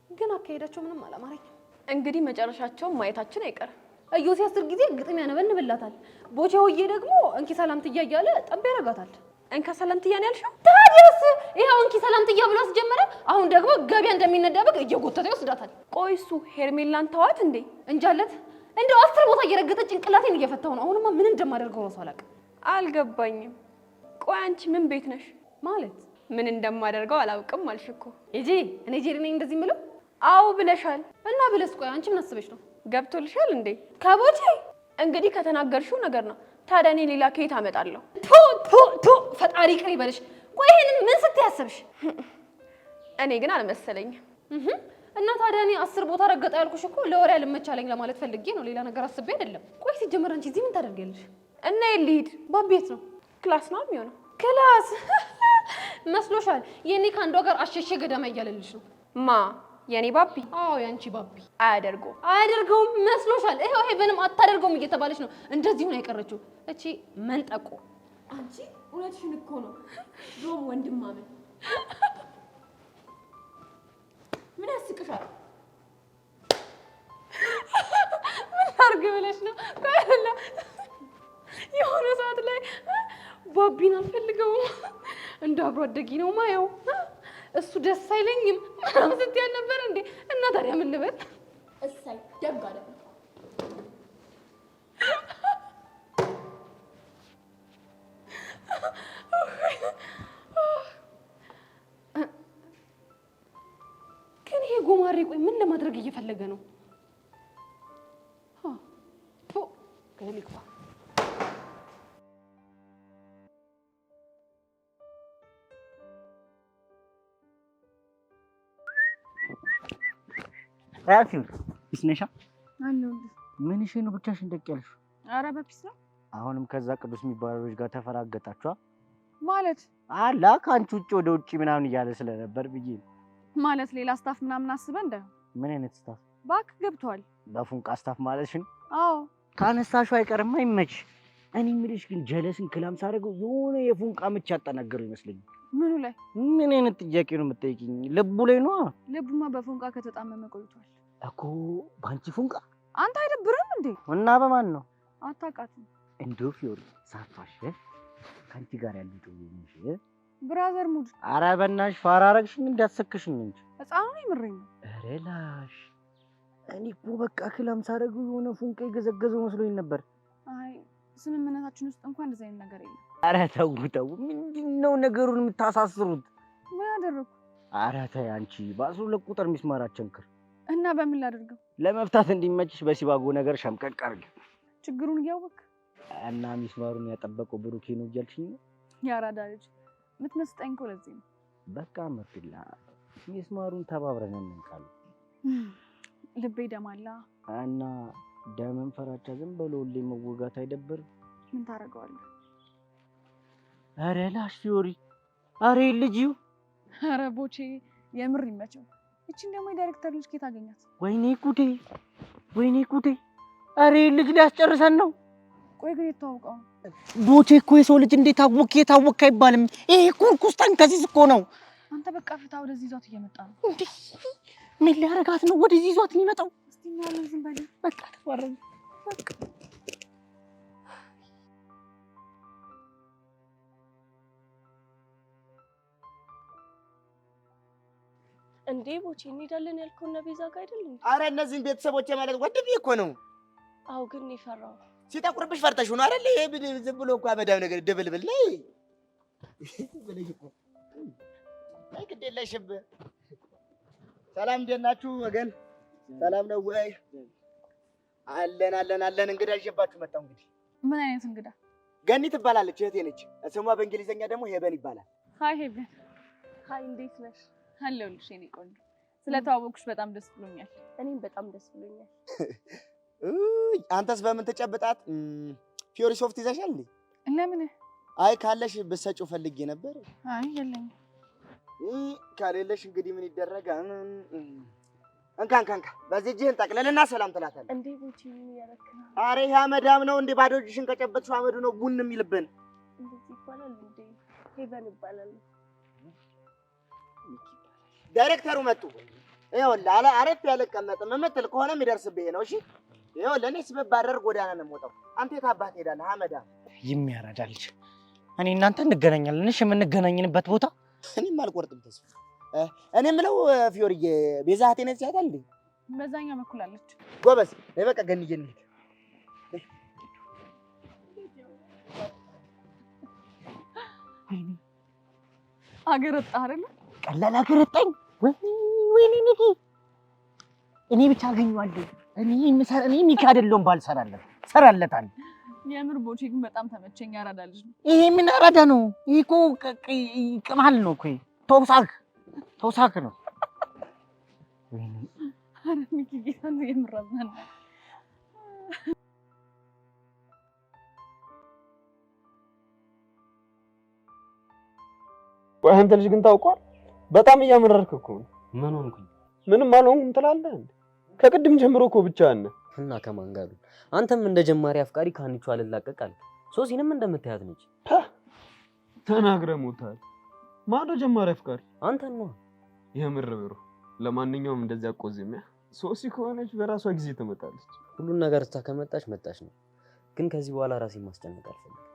ግን አካሄዳቸው ምንም አላማረኝም። እንግዲህ መጨረሻቸውን ማየታችን አይቀርም። እዮሲ 10 ጊዜ ግጥም ያነበንብላታል። ቦቼ ሆዬ ደግሞ እንኪ ሰላምትያ እያለ ጠብ ያደርጋታል። እንካ ሰላምትያ ነው ያልሽው? ታዲያስ ይሄው እንኪ ሰላምትያ ብሎ አስጀመረ። አሁን ደግሞ ገበያ እንደሚነዳበቅ እየጎተተ ይወስዳታል። ቆይ እሱ ሄርሜላን ተዋት እንዴ? እንጃለት። እንደው 10 ቦታ እየረገጠ ጭንቅላቴን እየፈታው ነው። አሁንማ ምን እንደማደርገው ነው አላውቅም። አልገባኝም። ቆይ አንቺ ምን ቤት ነሽ ማለት? ምን እንደማደርገው አላውቅም አልሽ እኮ። እኔ ጄሪ ነኝ እንደዚህ የምለው? አዎ ብለሻል። እና ብለስ ቆይ አንቺ ምን አስበሽ ነው? ገብቶልሻል እንዴ? ከቦቼ እንግዲህ ከተናገርሽው ነገር ነው። ታዲያ እኔ ሌላ ከየት አመጣለሁ? ቶ ፈጣሪ ቅር ይበልሽ። ቆይ ይሄንን ምን ስትያሰብሽ? እኔ ግን አልመሰለኝም። እና ታዲያ እኔ 10 ቦታ ረገጠ ያልኩሽ እኮ ለወሬ አልመቻለኝ ለማለት ፈልጌ ነው፣ ሌላ ነገር አስቤ አይደለም። ቆይ ሲጀመር አንቺ እዚህ ምን ታደርጊያለሽ? እና የልሂድ ባቤት ነው ክላስ ነው የሚሆነው። ክላስ መስሎሻል? የኔ ከአንዷ ጋር አሸሼ ገዳማ እያለልሽ ነው። ማ የኔ ባቢ? አዎ ያንቺ ባቢ። አያደርገውም መስሎሻል? ይሄው ሄቨንም አታደርገውም እየተባለች ነው እንደዚሁ ነው የቀረችው እቺ መንጠቆ። አንቺ እውነትሽን እኮ ነው። ዶም ወንድማምን ምን ያስቅሻል? ምን አድርግ ብለሽ ነው? የሆነ ሰዓት ላይ ባቢን አልፈልገውም እንደ አብሮ አደጊ ነው ማየው፣ እሱ ደስ አይለኝም ምናምን ስትይ አልነበር እንዴ? እና ታዲያ ምን ልበል? እሰይ ደግ አለ። ግን ይሄ ጎማሬ ቆይ ምን ለማድረግ እየፈለገ ነው? ከሊክባ አያፊው ቢስነሻ አለው። ምን እሺ ነው ብቻሽን ደቅ ያልሽ? ኧረ በፒስ ነው። አሁንም ከዛ ቅዱስ የሚባለው ልጅ ጋር ተፈራገጣችኋ ማለት? አላ ካንቺ ውጭ ወደ ውጭ ምናምን እያለ ስለነበር ብዬ ማለት ሌላ ስታፍ ምናምን አስበህ እንደ ምን አይነት ስታፍ? ባክ ገብቷል። በፉንቃ ስታፍ ማለትሽን? አዎ ካነሳሽው አይቀርማ ይመች። እኔ የምልሽ ግን ጀለስን ክላም ሳደርገው የሆነ የፉንቃ ምች ያጠናገረው ይመስለኛል። ምኑ ላይ? ምን አይነት ጥያቄ ነው የምትጠይቂኝ? ልቡ ላይ ነው። ልቡማ በፉንቃ ከተጣመመ ቆይቷል እኮ። ባንቺ ፉንቃ? አንተ አይደብርም እንዴ? እና በማን ነው? አታውቃትም? እንደው ፊዮሪ ሳፋሽ ካንቺ ጋር ያለው ጥያቄሽ ብራዘር ሙድ። ኧረ በእናትሽ ፋራ አደረግሽኝ እንዳትሰክሽኝ እንጂ ህፃኑ ይምረኝ። ኧረ ላሽ እኔ እኮ በቃ ክላም ሳደርገው የሆነ ፉንቃ የገዘገዘው መስሎኝ ነበር። አይ ስምምነታችን ውስጥ እንኳን እንደዚህ አይነት ነገር የለም። ኧረ ተው ምንድነው ነገሩን የምታሳስሩት? ምን አደረኩ? ኧረ ተይ አንቺ በ12 ቁጥር ሚስማር አቸንክር። እና በምን ላደርገው? ለመፍታት እንዲመችሽ በሲባጎ ነገር ሸምቀቅ አድርጊ። ችግሩን እያወቅህ እና ሚስማሩን ያጠበቀው ብሩኬ ነው እያልሽኝ ነው? ያራዳ ልጅ የምትመስጠኝ እኮ ለዚህ ነው። በቃ መርትላ ሚስማሩን ተባብረን እንንቃለን። ልቤ ደማላ እና ደምን ፈራቻ ዝም ብሎ ሁሌ መወጋት አይደብርም? ምን ታደርገዋለህ? ኧረ ላሽ ፊዮሪ፣ ኧረ ልጅው፣ ኧረ ቦቼ የምር ይመቸው። እቺን ደግሞ የዳይሬክተር ልጅ ከየት አገኛት? ወይኔ ጉዴ! ኧረ ልጅ ሊያስጨርሰን ነው። ቆይ ግን የተዋወቀው ቦቼ እኮ የሰው ልጅ እንዴት አወቅ አይባልም። ይሄ ኩርኩስታን ከዚህ እኮ ነው። አንተ በቃ ፍታ፣ ወደዚህ ይዟት እየመጣ ነው። ምን ሊያረጋት ነው ወደዚህ ይዟት የሚመጣው? እስቲ እናያለን። ዝም በል በቃ ተዋረን በቃ እንዴ ቦቼ እንሄዳለን ያልከውና ቤዛ ጋር አይደል እንዴ? አረ እነዚህን ቤተሰቦቼ ማለት ወድቤ እኮ ነው። አው ግን ይፈራው ሲጠቁርብሽ ፈርተሽ ነው አይደል? ይሄ ዝም ብሎ እኮ አመዳም ነገር ድብልብል ላይ ብለሽ እኮ አይ ግድ የለሽም። ሰላም እንዴት ናችሁ ወገን? ሰላም ነው ወይ? አለን እንግዳ ይዤባችሁ መጣሁ። እንግዲህ ምን አይነት እንግዳ? ገኒ ትባላለች፣ እህቴ ነች። ስሟ በእንግሊዘኛ ደግሞ ሄቨን ይባላል። ሃይ ሄቨን። ሃይ እንዴት ነሽ? አለሁልሽ የኔ ቆንጆ። ስለተዋወቅሽ በጣም ደስ ብሎኛል። እኔም በጣም ደስ ብሎኛል። አንተስ በምን ተጨብጣት? ፊዮሪ ሶፍት ይዘሻል እንዴ? ለምን? አይ ካለሽ ብትሰጪው ፈልጌ ነበር። አይ የለኝም። ካሌለሽ እንግዲህ ምን ይደረጋል? እንካ በዚህ እጅህን ጠቅልልና ሰላም ትላታለህ። እንዴ ቦቼ ምን ያረክ ነው? አሬ ይሄ አመዳም ነው እንዴ? ባዶ እጅሽን ከጨበጥሽው አመዱ ነው ቡን የሚልብን። እንደዚህ ይባላል እንዴ? ሄቨን ይባላል። ዳይሬክተሩ መጡ። ይኸውልህ አረፍ ያልቀመጥም የምትል ከሆነ የሚደርስብህ ነው። እሺ ይኸውልህ እኔ ስብባረር ጎዳና ነው የምወጣው። አንተ የት አባት ሄዳለህ? አመዳም የሚያረዳ ልጅ። እኔ እናንተ እንገናኛለን። እሺ የምንገናኝበት ቦታ እኔም አልቆርጥም ተስፋ። እኔ የምለው ፊዮሪዬ ቤዛ እህቴ ነች ያታል እንዴ? በዛኛው በኩል አለች። ጎበዝ በቃ ገንዬ እንሂድ። አገረጣ አይደል? ቀላል አገረጣኝ። ወይኔ ንቂ እኔ ብቻ አገኘዋለሁ። እኔ ሚካ አይደለሁም ባልሰራለት ሰራለታል። የምር ቦቼ ግን በጣም ተመቸኝ። አራዳ ልጅ ነው። ይሄ ምን አራዳ ነው? ይሄ እኮ ቅማል ነው እኮ ተውሳክ ነው። አረ ሚኪ ጌታ ነው የምራዝናል። ቆይ አንተ ልጅ ግን ታውቋል፣ በጣም እያመረርክ እኮ ነው። ምን ሆንኩኝ? ምንም አልሆንኩም ትላለህ እንዴ? ከቅድም ጀምሮ እኮ ብቻህን ነህ። እና ከማን ጋር? አንተም እንደ ጀማሪ አፍቃሪ ካንቹ አልላቀቅ አልክ። ሶሲንም እንደምታያት ነች። ተናግረህ ሞታል። ማነው ጀማሪ አፍቃሪ? አንተ ነው። የምር ብሩ። ለማንኛውም እንደዚያ አቆዝሚያ ሶሲ ከሆነች በራሷ ጊዜ ትመጣለች። ሁሉን ነገር ከመጣች መጣች ነው። ግን ከዚህ በኋላ ራሴን ማስጨነቅ አልፈልግም።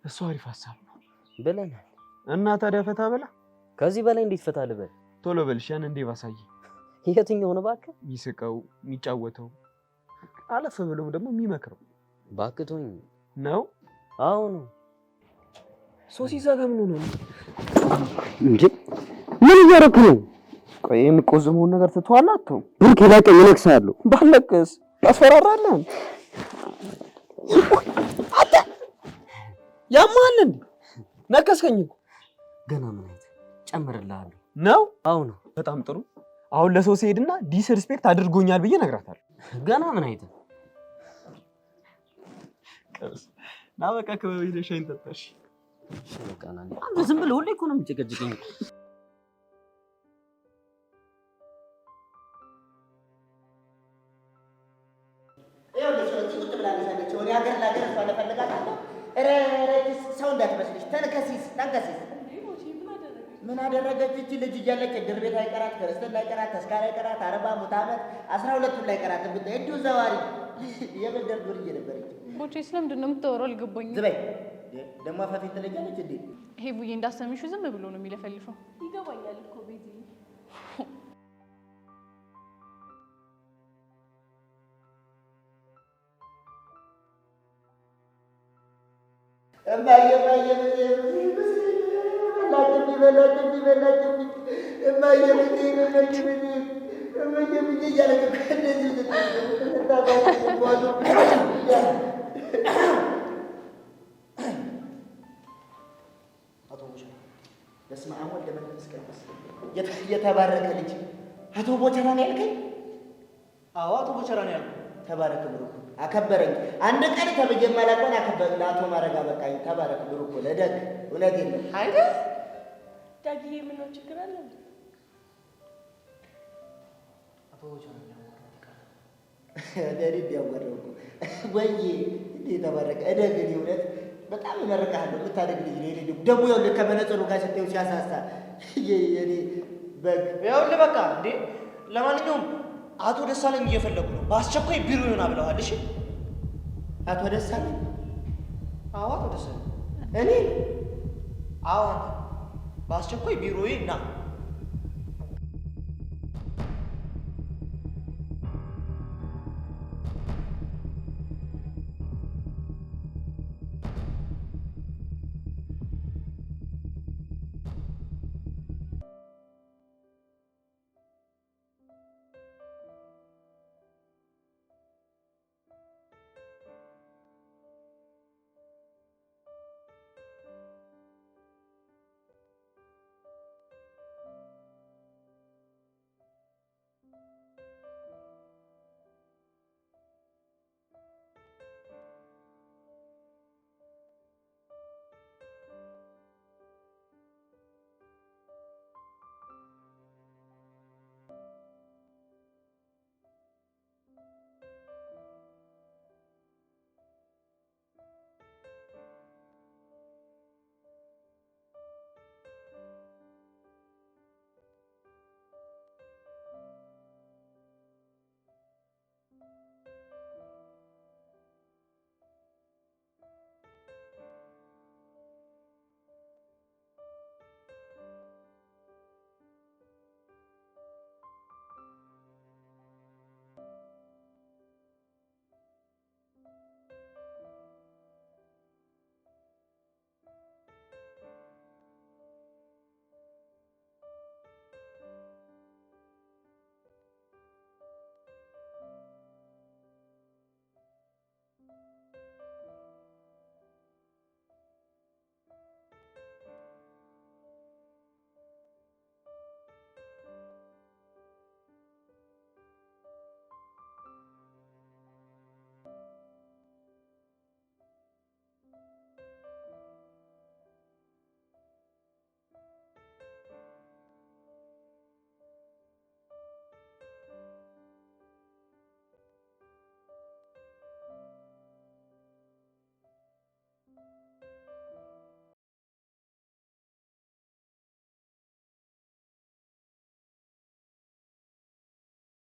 እሱ አሪፍ ሀሳብ ነው ብለናል። እና ታዲያ ፈታ በላ። ከዚህ በላይ እንዴት ፈታ ልበል? ቶሎ በልሽ። ያን እንዴ ባሳይ። የትኛው ነው እባክህ? የሚስቀው የሚጫወተው፣ አለፈ ብሎም ደግሞ የሚመክረው። ባክቶኝ ነው። አዎ ነው። ሶሲ እዛ ጋር ምን ሆነ እንዴ? ምን እያደረክ ነው? ቆይ የምቆዝመውን ነገር ትተዋለህ? አትተው። ብሩክ ይላቀኝ እነክስሃለሁ። ባለቅስ ታስፈራራለህ። አንተ ያማል እንዴ? ነከስከኝ እኮ። ገና ምን አይነት ጨምርልሃለሁ ነው? አዎ ነው። በጣም ጥሩ። አሁን ለሶሲ ሄድና ዲስሪስፔክት አድርጎኛል ብዬ እነግራታለሁ። ገና ምን አይነት ና በቃ ከበይደ ሻይን ጠጣሽ። በቃ ና አንተ ዝም ብለህ ሁሌ እኮ ነው የምትጨቀጭቀኝ። ሰው እንዳትመስልሽ። ተንከሲስ ምን አደረገች እቺ ልጅ እያለች እድር ቤት አይቀራት፣ ክርስትና አይቀራት፣ ተስካር አይቀራት፣ 40 ሙት ዓመት 12ቱን ላይ ቀራት። ብታይ እንዲሁ ዘዋሪ የመንደር ዱርዬ ነበረች። ቦቼ ስለምንድን ነው የምታወራው? አልገባኝም። ዝበይ ደግሞ አፋፊት ትለኛለች እንዴ? ይሄ ቡዬ እንዳሰሚሹ ዝም ብሎ ነው የሚለፈልፈው። ይገባኛል እኮ ቤዚ። በስመ አብ ወወልድ ወመንፈስ ቅዱስ። የተባረከ ልጅ አቶ ቦቸራ ነው ያልከኝ? አዎ አቶ ቦቸራ ነው ያልኩት። ተባረክ ብሩክ፣ አከበረኝ። አንድ ቀን ተብዬ የማላውቀውን አከበረኝ። ለአቶ ማረጋ በቃኝ። ተባረክ ብሩክ። ለደግ እውነት የለም አይደል? ዳግዬ ምን ነው ችግር አለ? አቶ ቦቸራ ነው ደሪ ዲያወራው ወይ እንዴ ተባረከ። እደግ እውነት በጣም እመርቅሃለሁ። የምታደግ ልጅ ነው። ደግሞ ይኸውልህ ከመነጽሩ ጋር ስትይው ሲያሳሳ የኔ በግ ይኸውልህ በቃ እንዴ ለማንኛውም አቶ ደሳለኝ እየፈለጉ ነው። በአስቸኳይ ቢሮ ይሆና ብለዋል። እሺ አቶ ደሳለኝ? አዎ አቶ ደሳለኝ። እኔ? አዎ አንተ በአስቸኳይ ቢሮዬ ና።